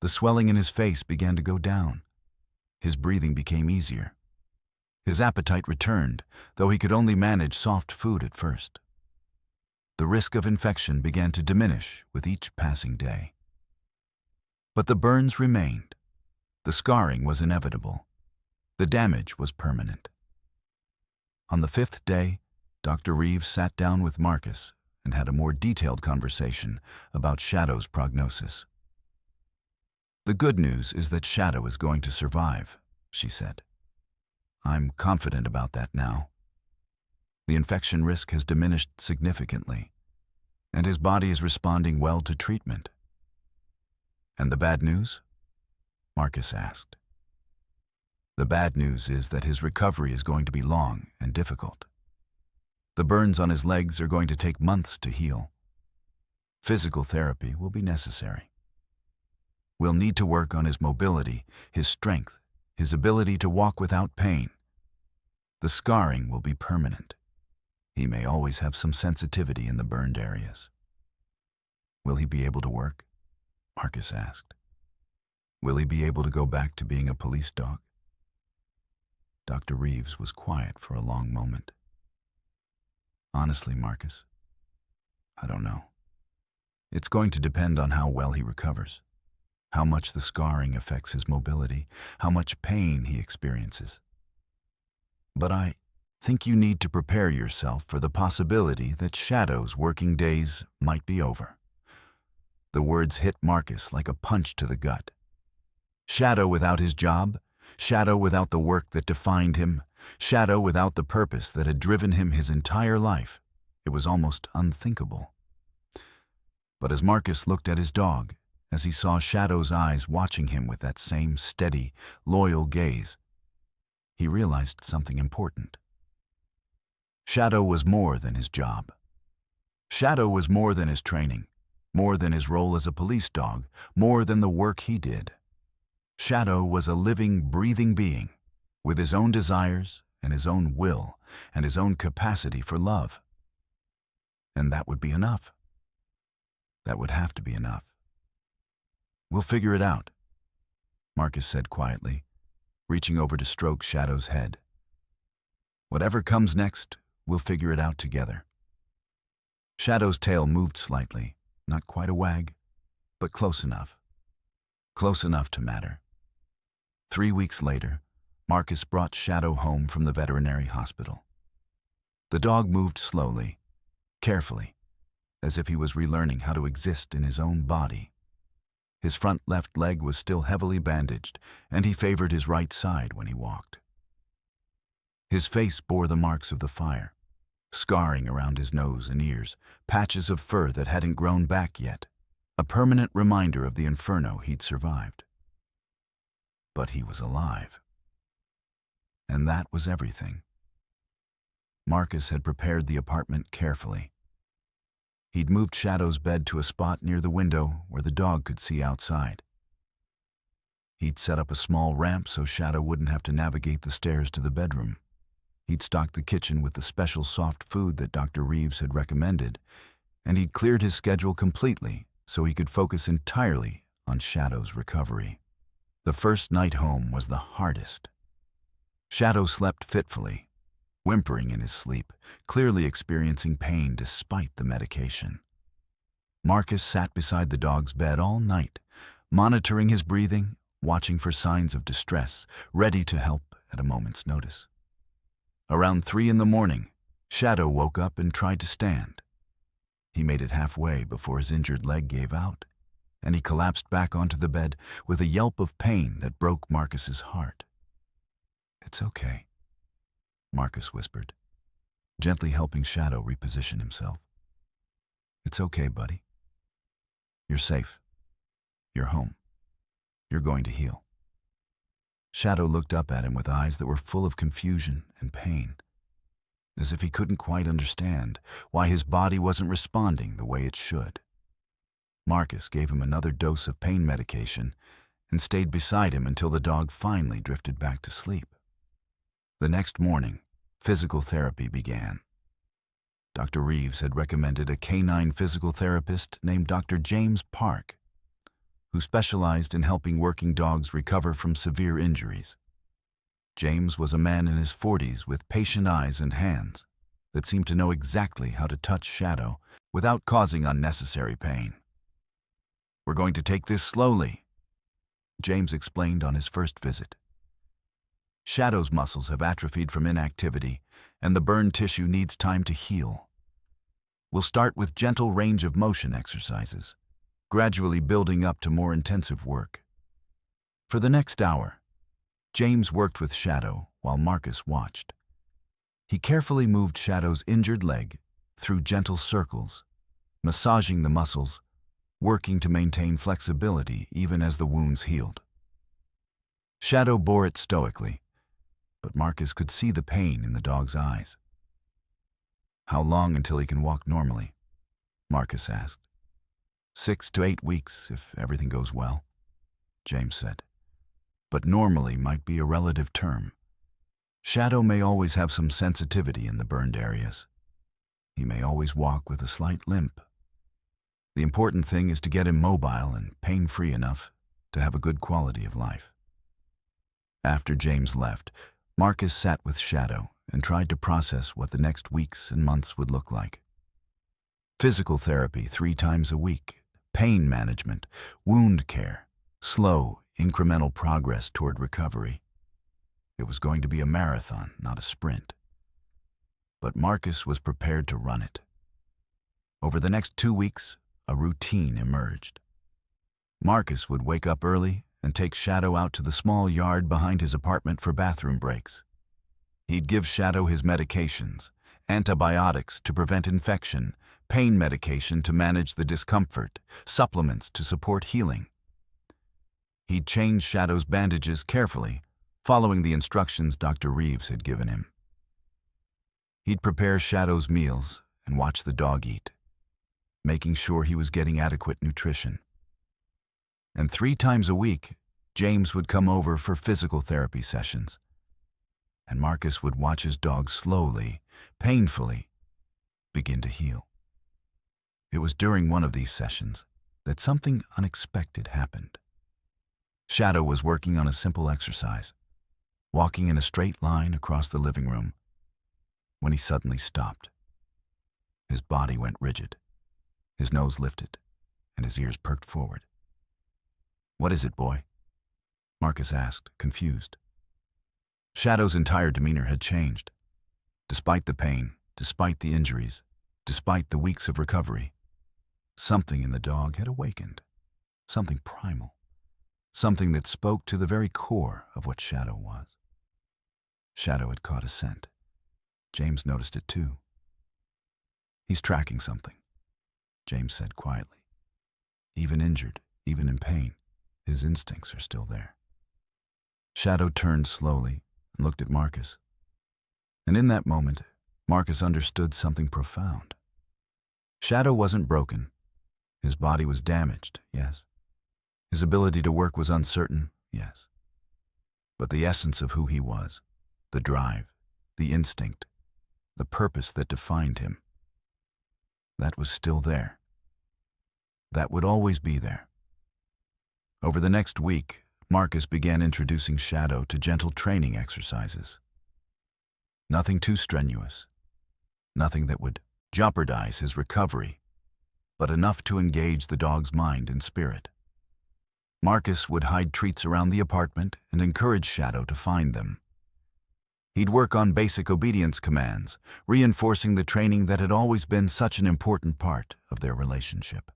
The swelling in his face began to go down. His breathing became easier. His appetite returned, though he could only manage soft food at first. The risk of infection began to diminish with each passing day. But the burns remained. The scarring was inevitable. The damage was permanent. On the 5th day, Dr. Reeves sat down with Marcus and had a more detailed conversation about Shadow's prognosis. "The good news is that Shadow is going to survive," she said. "I'm confident about that now. The infection risk has diminished significantly, and his body is responding well to treatment." "And the bad news?" Marcus asked. "The bad news is that his recovery is going to be long and difficult. The burns on his legs are going to take months to heal. Physical therapy will be necessary. We'll need to work on his mobility, his strength, his ability to walk without pain. The scarring will be permanent. He may always have some sensitivity in the burned areas." "Will he be able to work?" Marcus asked. "Will he be able to go back to being a police dog?" Dr. Reeves was quiet for a long moment. "Honestly, Marcus, I don't know. It's going to depend on how well he recovers, how much the scarring affects his mobility, how much pain he experiences. But I think you need to prepare yourself for the possibility that Shadow's working days might be over." The words hit Marcus like a punch to the gut. Shadow without his job, Shadow without the work that defined him, Shadow without the purpose that had driven him his entire life. It was almost unthinkable. But as Marcus looked at his dog, as he saw Shadow's eyes watching him with that same steady, loyal gaze, he realized something important. Shadow was more than his job. Shadow was more than his training, more than his role as a police dog, more than the work he did. Shadow was a living, breathing being, with his own desires and his own will and his own capacity for love. And that would be enough. That would have to be enough. "We'll figure it out," Marcus said quietly, reaching over to stroke Shadow's head. Whatever comes next, we'll figure it out together. Shadow's tail moved slightly, not quite a wag, but close enough. Close enough to matter. 3 weeks later, Marcus brought Shadow home from the veterinary hospital. The dog moved slowly, carefully, as if he was relearning how to exist in his own body. His front left leg was still heavily bandaged, and he favored his right side when he walked. His face bore the marks of the fire, scarring around his nose and ears, patches of fur that hadn't grown back yet, a permanent reminder of the inferno he'd survived. But he was alive. And that was everything. Marcus had prepared the apartment carefully. He'd moved Shadow's bed to a spot near the window where the dog could see outside. He'd set up a small ramp so Shadow wouldn't have to navigate the stairs to the bedroom. He'd stocked the kitchen with the special soft food that Dr. Reeves had recommended, and he'd cleared his schedule completely so he could focus entirely on Shadow's recovery. The first night home was the hardest. Shadow slept fitfully, whimpering in his sleep, clearly experiencing pain despite the medication. Marcus sat beside the dog's bed all night, monitoring his breathing, watching for signs of distress, ready to help at a moment's notice. Around 3 in the morning, Shadow woke up and tried to stand. He made it halfway before his injured leg gave out, and he collapsed back onto the bed with a yelp of pain that broke Marcus's heart. "It's okay," Marcus whispered, gently helping Shadow reposition himself. "It's okay, buddy. You're safe. You're home. You're going to heal." Shadow looked up at him with eyes that were full of confusion and pain, as if he couldn't quite understand why his body wasn't responding the way it should. Marcus gave him another dose of pain medication and stayed beside him until the dog finally drifted back to sleep. The next morning, physical therapy began. Dr. Reeves had recommended a canine physical therapist named Dr. James Park, who specialized in helping working dogs recover from severe injuries. James was a man in his 40s with patient eyes and hands that seemed to know exactly how to touch Shadow without causing unnecessary pain. "We're going to take this slowly," James explained on his first visit. "Shadow's muscles have atrophied from inactivity, and the burned tissue needs time to heal. We'll start with gentle range of motion exercises, gradually building up to more intensive work." For the next hour, James worked with Shadow while Marcus watched. He carefully moved Shadow's injured leg through gentle circles, massaging the muscles, working to maintain flexibility even as the wounds healed. Shadow bore it stoically, but Marcus could see the pain in the dog's eyes. "How long until he can walk normally?" Marcus asked. 6 to 8 weeks, if everything goes well," James said. "But normally might be a relative term. Shadow may always have some sensitivity in the burned areas. He may always walk with a slight limp. The important thing is to get him mobile and pain-free enough to have a good quality of life." After James left, Marcus sat with Shadow and tried to process what the next weeks and months would look like. Physical therapy 3 times a week, pain management, wound care, slow, incremental progress toward recovery. It was going to be a marathon, not a sprint. But Marcus was prepared to run it. Over the next 2 weeks, a routine emerged. Marcus would wake up early and take Shadow out to the small yard behind his apartment for bathroom breaks. He'd give Shadow his medications, antibiotics to prevent infection, pain medication to manage the discomfort, supplements to support healing. He'd change Shadow's bandages carefully, following the instructions Dr. Reeves had given him. He'd prepare Shadow's meals and watch the dog eat, making sure he was getting adequate nutrition. And 3 times a week, James would come over for physical therapy sessions, and Marcus would watch his dog slowly, painfully, begin to heal. It was during one of these sessions that something unexpected happened. Shadow was working on a simple exercise, walking in a straight line across the living room, when he suddenly stopped. His body went rigid, his nose lifted, and his ears perked forward. "What is it, boy?" Marcus asked, confused. Shadow's entire demeanor had changed. Despite the pain, despite the injuries, despite the weeks of recovery, something in the dog had awakened, something primal, something that spoke to the very core of what Shadow was. Shadow had caught a scent. James noticed it too. "He's tracking something," James said quietly. "Even injured, even in pain, his instincts are still there." Shadow turned slowly and looked at Marcus. And in that moment, Marcus understood something profound. Shadow wasn't broken. His body was damaged, yes. His ability to work was uncertain, yes. But the essence of who he was, the drive, the instinct, the purpose that defined him, that was still there. That would always be there. Over the next week, Marcus began introducing Shadow to gentle training exercises. Nothing too strenuous, nothing that would jeopardize his recovery, but enough to engage the dog's mind and spirit. Marcus would hide treats around the apartment and encourage Shadow to find them. He'd work on basic obedience commands, reinforcing the training that had always been such an important part of their relationship.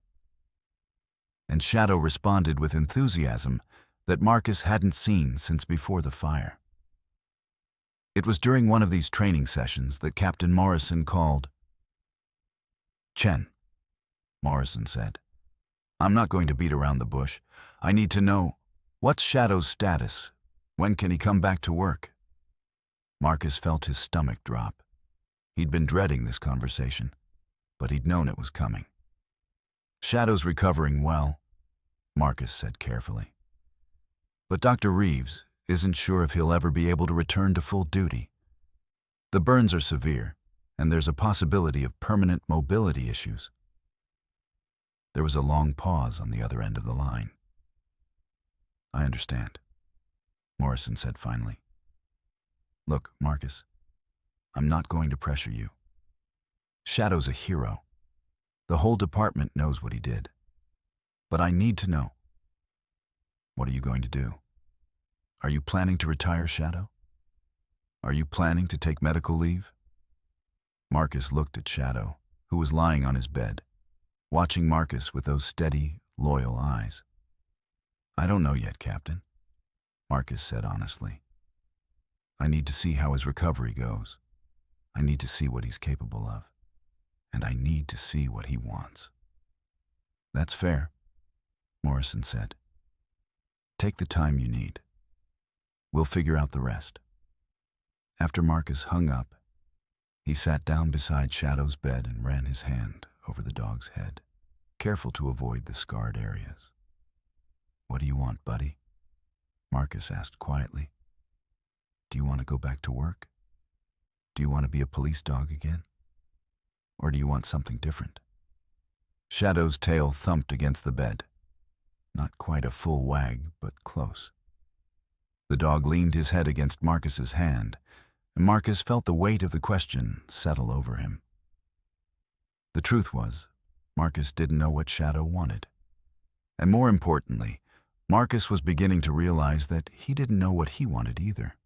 And Shadow responded with enthusiasm that Marcus hadn't seen since before the fire. It was during one of these training sessions that Captain Morrison called. "Chen," Morrison said, "I'm not going to beat around the bush. I need to know, what's Shadow's status? When can he come back to work?" Marcus felt his stomach drop. He'd been dreading this conversation, but he'd known it was coming. "Shadow's recovering well," Marcus said carefully. "But Dr. Reeves isn't sure if he'll ever be able to return to full duty. The burns are severe, and there's a possibility of permanent mobility issues." There was a long pause on the other end of the line. "I understand," Morrison said finally. "Look, Marcus, I'm not going to pressure you. Shadow's a hero. The whole department knows what he did. But I need to know. What are you going to do? Are you planning to retire, Shadow? Are you planning to take medical leave?" Marcus looked at Shadow, who was lying on his bed, watching Marcus with those steady, loyal eyes. "I don't know yet, Captain," Marcus said honestly. "I need to see how his recovery goes. I need to see what he's capable of. And I need to see what he wants." "That's fair," Morrison said. "Take the time you need. We'll figure out the rest." After Marcus hung up, he sat down beside Shadow's bed and ran his hand over the dog's head, careful to avoid the scarred areas. "What do you want, buddy?" Marcus asked quietly. "Do you want to go back to work? Do you want to be a police dog again? Or do you want something different?" Shadow's tail thumped against the bed. Not quite a full wag, but close. The dog leaned his head against Marcus's hand, and Marcus felt the weight of the question settle over him. The truth was, Marcus didn't know what Shadow wanted. And more importantly, Marcus was beginning to realize that he didn't know what he wanted either.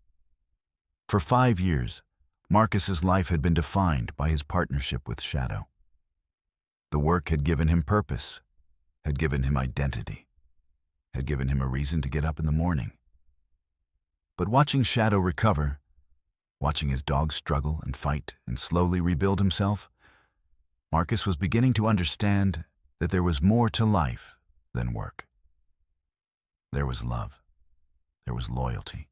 For 5 years, Marcus's life had been defined by his partnership with Shadow. The work had given him purpose, had given him identity, had given him a reason to get up in the morning. But watching Shadow recover, watching his dog struggle and fight and slowly rebuild himself, Marcus was beginning to understand that there was more to life than work. There was love. There was loyalty.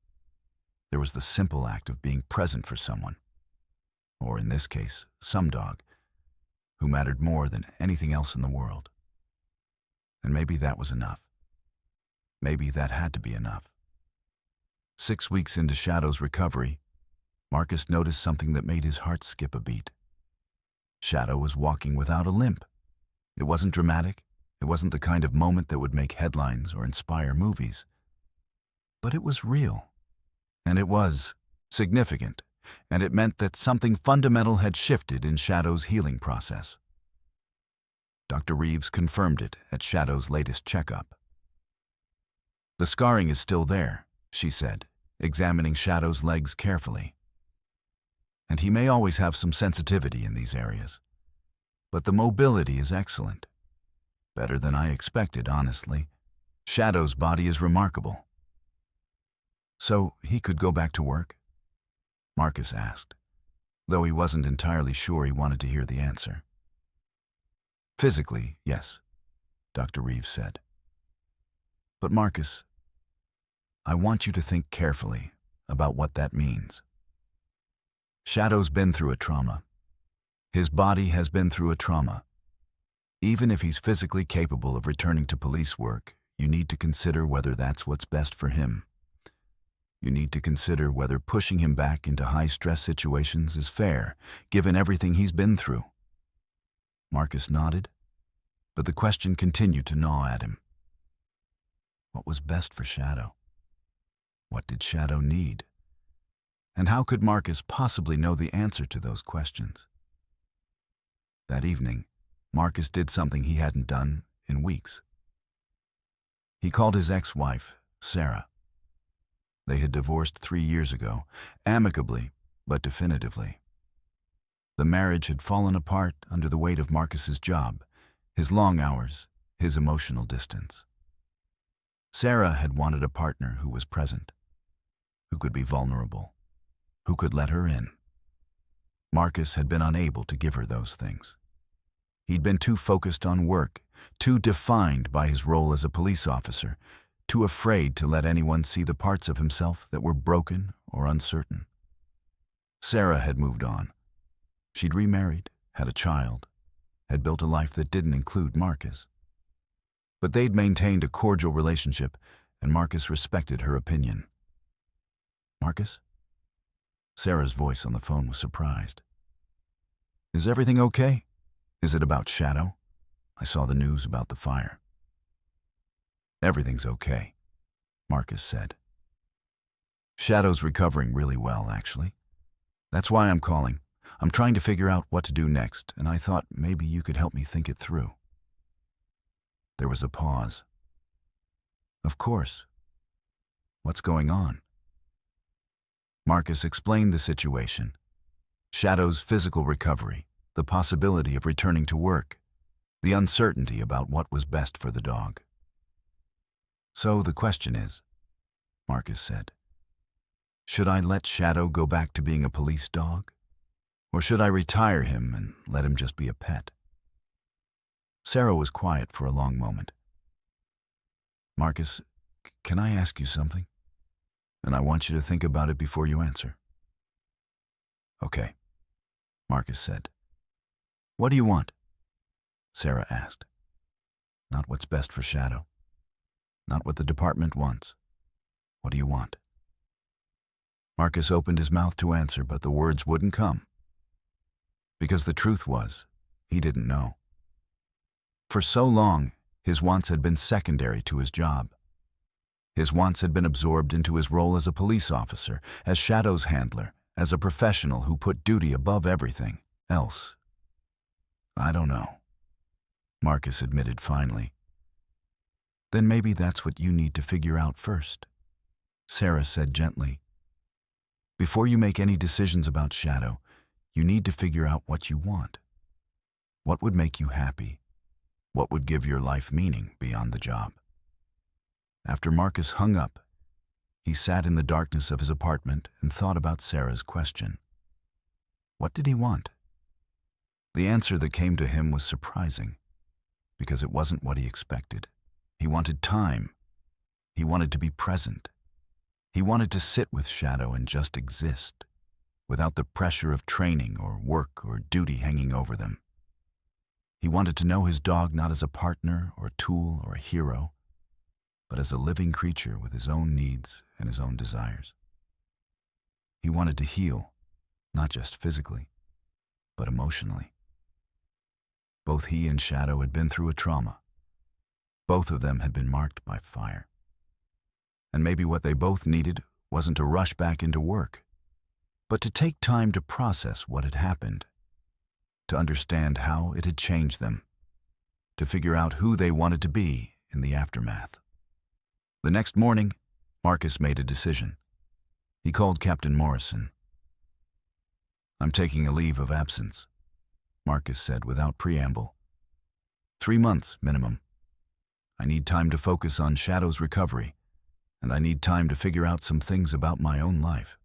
There was the simple act of being present for someone, or in this case, some dog, who mattered more than anything else in the world. And maybe that was enough. Maybe that had to be enough. 6 weeks into Shadow's recovery, Marcus noticed something that made his heart skip a beat. Shadow was walking without a limp. It wasn't dramatic. It wasn't the kind of moment that would make headlines or inspire movies. But it was real. And it was significant. And it meant that something fundamental had shifted in Shadow's healing process. Dr. Reeves confirmed it at Shadow's latest checkup. "The scarring is still there," she said, examining Shadow's legs carefully. "And he may always have some sensitivity in these areas. But the mobility is excellent. Better than I expected, honestly. Shadow's body is remarkable." "So he could go back to work?" Marcus asked, though he wasn't entirely sure he wanted to hear the answer. "Physically, yes," Dr. Reeves said. "But Marcus, I want you to think carefully about what that means. Shadow's been through a trauma. His body has been through a trauma. Even if he's physically capable of returning to police work, you need to consider whether that's what's best for him. You need to consider whether pushing him back into high-stress situations is fair, given everything he's been through." Marcus nodded, but the question continued to gnaw at him. What was best for Shadow? What did Shadow need? And how could Marcus possibly know the answer to those questions? That evening, Marcus did something he hadn't done in weeks. He called his ex-wife, Sarah. They had divorced 3 years ago, amicably but definitively. The marriage had fallen apart under the weight of Marcus's job, his long hours, his emotional distance. Sarah had wanted a partner who was present, who could be vulnerable, who could let her in. Marcus had been unable to give her those things. He'd been too focused on work, too defined by his role as a police officer, too afraid to let anyone see the parts of himself that were broken or uncertain. Sarah had moved on. She'd remarried, had a child, had built a life that didn't include Marcus. But they'd maintained a cordial relationship, and Marcus respected her opinion. "Marcus?" Sarah's voice on the phone was surprised. "Is everything okay? Is it about Shadow? I saw the news about the fire." "Everything's okay," Marcus said. "Shadow's recovering really well, actually. That's why I'm calling. I'm trying to figure out what to do next, and I thought maybe you could help me think it through." There was a pause. "Of course. What's going on?" Marcus explained the situation. Shadow's physical recovery, the possibility of returning to work, the uncertainty about what was best for the dog. "So the question is," Marcus said, "should I let Shadow go back to being a police dog? Or should I retire him and let him just be a pet?" Sarah was quiet for a long moment. "Marcus, can I ask you something? And I want you to think about it before you answer." "Okay," Marcus said. "What do you want?" Sarah asked. "Not what's best for Shadow. Not what the department wants. What do you want?" Marcus opened his mouth to answer, but the words wouldn't come. Because the truth was, he didn't know. For so long, his wants had been secondary to his job. His wants had been absorbed into his role as a police officer, as Shadow's handler, as a professional who put duty above everything else. "I don't know," Marcus admitted finally. "Then maybe that's what you need to figure out first," Sarah said gently. "Before you make any decisions about Shadow, you need to figure out what you want. What would make you happy? What would give your life meaning beyond the job?" After Marcus hung up, he sat in the darkness of his apartment and thought about Sarah's question. What did he want? The answer that came to him was surprising, because it wasn't what he expected. He wanted time. He wanted to be present. He wanted to sit with Shadow and just exist, without the pressure of training or work or duty hanging over them. He wanted to know his dog not as a partner or a tool or a hero, but as a living creature with his own needs and his own desires. He wanted to heal, not just physically, but emotionally. Both he and Shadow had been through a trauma. Both of them had been marked by fire. And maybe what they both needed wasn't to rush back into work, but to take time to process what had happened, to understand how it had changed them, to figure out who they wanted to be in the aftermath. The next morning, Marcus made a decision. He called Captain Morrison. "I'm taking a leave of absence," Marcus said without preamble. 3 months minimum. I need time to focus on Shadow's recovery, and I need time to figure out some things about my own life.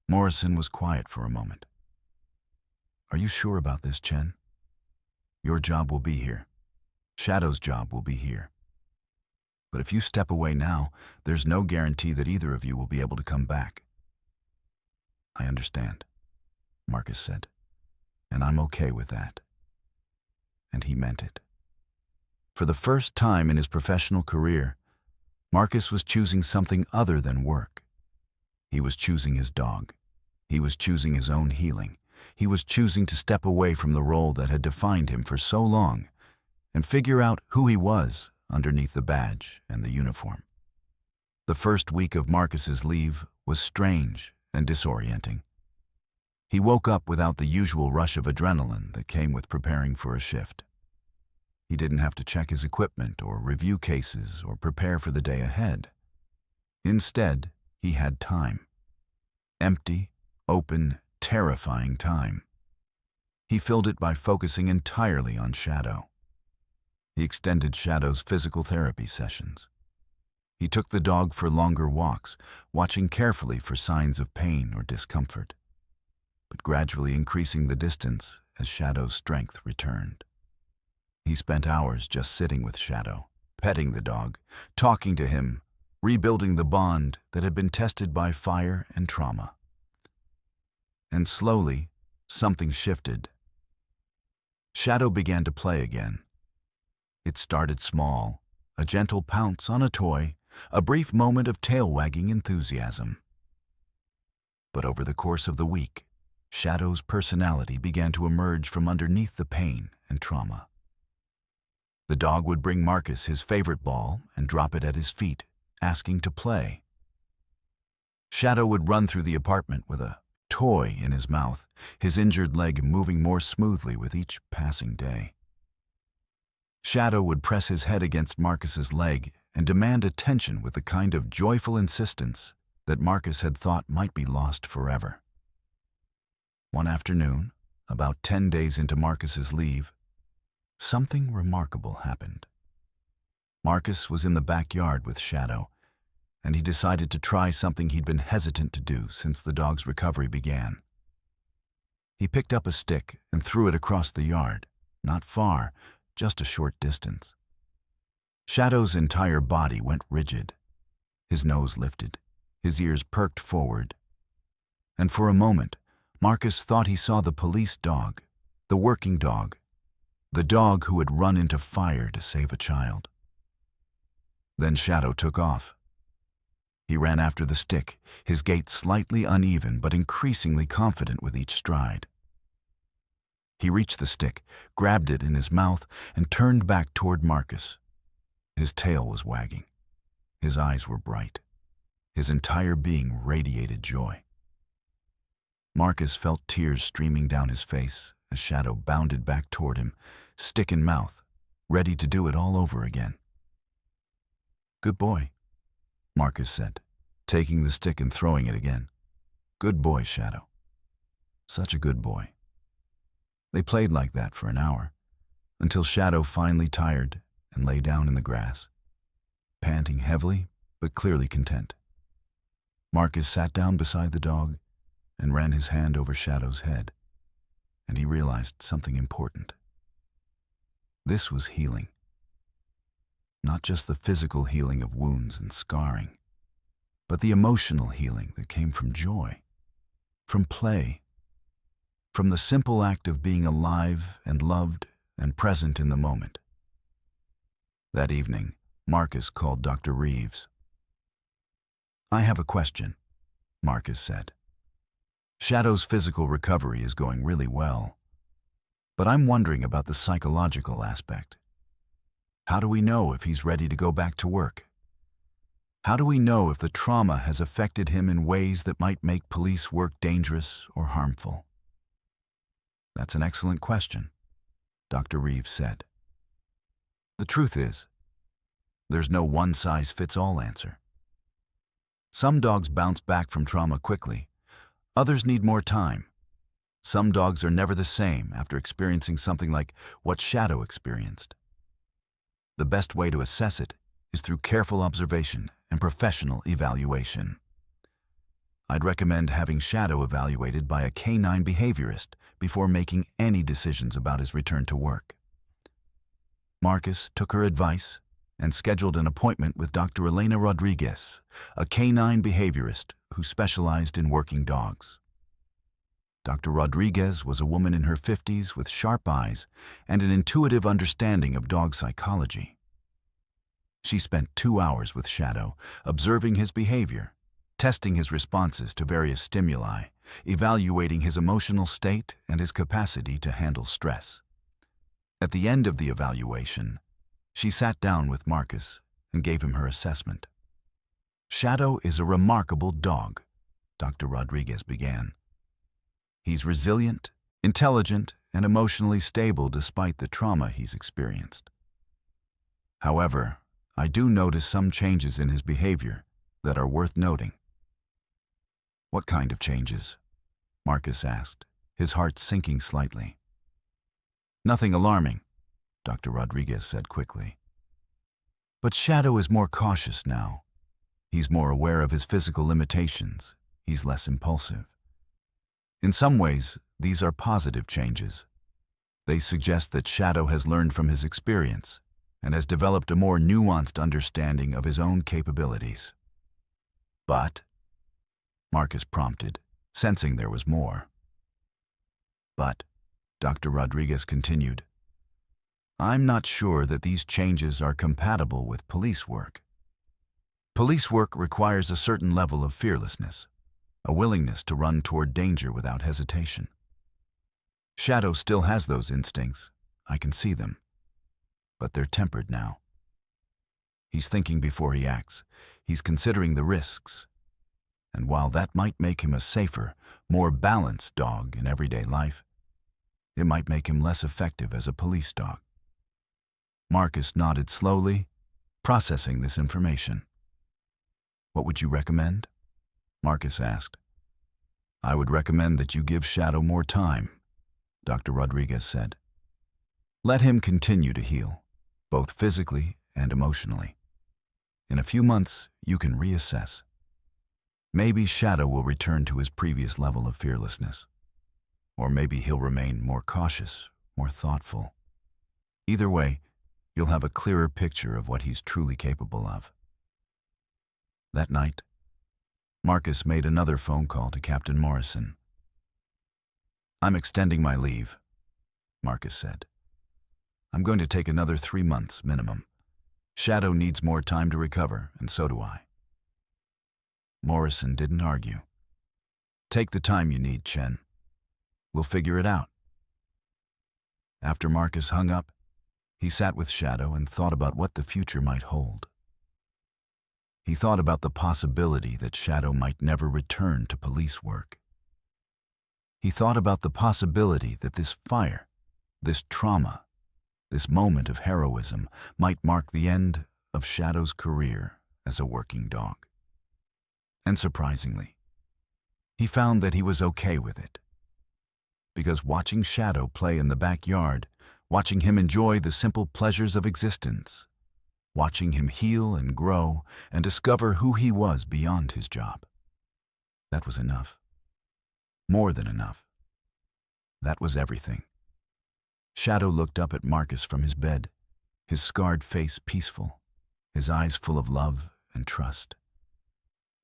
Morrison was quiet for a moment. "Are you sure about this, Chen? Your job will be here. Shadow's job will be here. But if you step away now, there's no guarantee that either of you will be able to come back." "I understand," Marcus said, "and I'm okay with that." And he meant it. For the first time in his professional career, Marcus was choosing something other than work. He was choosing his dog. He was choosing his own healing. He was choosing to step away from the role that had defined him for so long and figure out who he was underneath the badge and the uniform. The first week of Marcus's leave was strange and disorienting. He woke up without the usual rush of adrenaline that came with preparing for a shift. He didn't have to check his equipment or review cases or prepare for the day ahead. Instead, he had time. Empty, open, terrifying time. He filled it by focusing entirely on Shadow. He extended Shadow's physical therapy sessions. He took the dog for longer walks, watching carefully for signs of pain or discomfort, but gradually increasing the distance as Shadow's strength returned. He spent hours just sitting with Shadow, petting the dog, talking to him, rebuilding the bond that had been tested by fire and trauma. And slowly, something shifted. Shadow began to play again. It started small, a gentle pounce on a toy, a brief moment of tail-wagging enthusiasm. But over the course of the week, Shadow's personality began to emerge from underneath the pain and trauma. The dog would bring Marcus his favorite ball and drop it at his feet, asking to play. Shadow would run through the apartment with a toy in his mouth, his injured leg moving more smoothly with each passing day. Shadow would press his head against Marcus's leg and demand attention with the kind of joyful insistence that Marcus had thought might be lost forever. One afternoon, about 10 days into Marcus's leave, something remarkable happened. Marcus was in the backyard with Shadow, and he decided to try something he'd been hesitant to do since the dog's recovery began. He picked up a stick and threw it across the yard, not far, just a short distance. Shadow's entire body went rigid. His nose lifted, his ears perked forward. And for a moment, Marcus thought he saw the police dog, the working dog, the dog who had run into fire to save a child. Then Shadow took off. He ran after the stick, his gait slightly uneven but increasingly confident with each stride. He reached the stick, grabbed it in his mouth, and turned back toward Marcus. His tail was wagging. His eyes were bright. His entire being radiated joy. Marcus felt tears streaming down his face as Shadow bounded back toward him, stick in mouth, ready to do it all over again. "Good boy," Marcus said, taking the stick and throwing it again. "Good boy, Shadow. Such a good boy." They played like that for an hour, until Shadow finally tired and lay down in the grass, panting heavily but clearly content. Marcus sat down beside the dog and ran his hand over Shadow's head, and he realized something important. This was healing. Not just the physical healing of wounds and scarring, but the emotional healing that came from joy, from play, from the simple act of being alive and loved and present in the moment. That evening, Marcus called Dr. Reeves. "I have a question," Marcus said. "Shadow's physical recovery is going really well, but I'm wondering about the psychological aspect. How do we know if he's ready to go back to work?" How do we know if the trauma has affected him in ways that might make police work dangerous or harmful? That's an excellent question, Dr. Reeves said. The truth is, there's no one-size-fits-all answer. Some dogs bounce back from trauma quickly. Others need more time. Some dogs are never the same after experiencing something like what Shadow experienced. The best way to assess it is through careful observation and professional evaluation. I'd recommend having Shadow evaluated by a canine behaviorist before making any decisions about his return to work. Marcus took her advice and scheduled an appointment with Dr. Elena Rodriguez, a canine behaviorist who specialized in working dogs. Dr. Rodriguez was a woman in her 50s with sharp eyes and an intuitive understanding of dog psychology. She spent 2 hours with Shadow, observing his behavior, testing his responses to various stimuli, evaluating his emotional state and his capacity to handle stress. At the end of the evaluation, she sat down with Marcus and gave him her assessment. Shadow is a remarkable dog, Dr. Rodriguez began. He's resilient, intelligent, and emotionally stable despite the trauma he's experienced. However, I do notice some changes in his behavior that are worth noting. What kind of changes? Marcus asked, his heart sinking slightly. Nothing alarming, Dr. Rodriguez said quickly. But Shadow is more cautious now. He's more aware of his physical limitations. He's less impulsive. In some ways, these are positive changes. They suggest that Shadow has learned from his experience and has developed a more nuanced understanding of his own capabilities. But, Marcus prompted, sensing there was more. But, Dr. Rodriguez continued, I'm not sure that these changes are compatible with police work. Police work requires a certain level of fearlessness, a willingness to run toward danger without hesitation. Shadow still has those instincts. I can see them. But they're tempered now. He's thinking before he acts. He's considering the risks. And while that might make him a safer, more balanced dog in everyday life, it might make him less effective as a police dog. Marcus nodded slowly, processing this information. What would you recommend? Marcus asked. I would recommend that you give Shadow more time, Dr. Rodriguez said. Let him continue to heal, both physically and emotionally. In a few months, you can reassess. Maybe Shadow will return to his previous level of fearlessness. Or maybe he'll remain more cautious, more thoughtful. Either way, you'll have a clearer picture of what he's truly capable of. That night, Marcus made another phone call to Captain Morrison. I'm extending my leave, Marcus said. I'm going to take another 3 months minimum. Shadow needs more time to recover, and so do I. Morrison didn't argue. Take the time you need, Chen. We'll figure it out. After Marcus hung up, he sat with Shadow and thought about what the future might hold. He thought about the possibility that Shadow might never return to police work. He thought about the possibility that this fire, this trauma, this moment of heroism might mark the end of Shadow's career as a working dog. And surprisingly, he found that he was okay with it. Because watching Shadow play in the backyard, watching him enjoy the simple pleasures of existence, watching him heal and grow and discover who he was beyond his job, that was enough. More than enough. That was everything. Shadow looked up at Marcus from his bed, his scarred face peaceful, his eyes full of love and trust.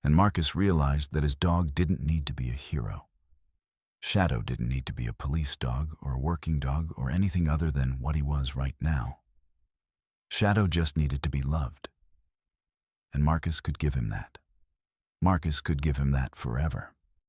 And Marcus realized that his dog didn't need to be a hero. Shadow didn't need to be a police dog or a working dog or anything other than what he was right now. Shadow just needed to be loved. And Marcus could give him that. Marcus could give him that forever.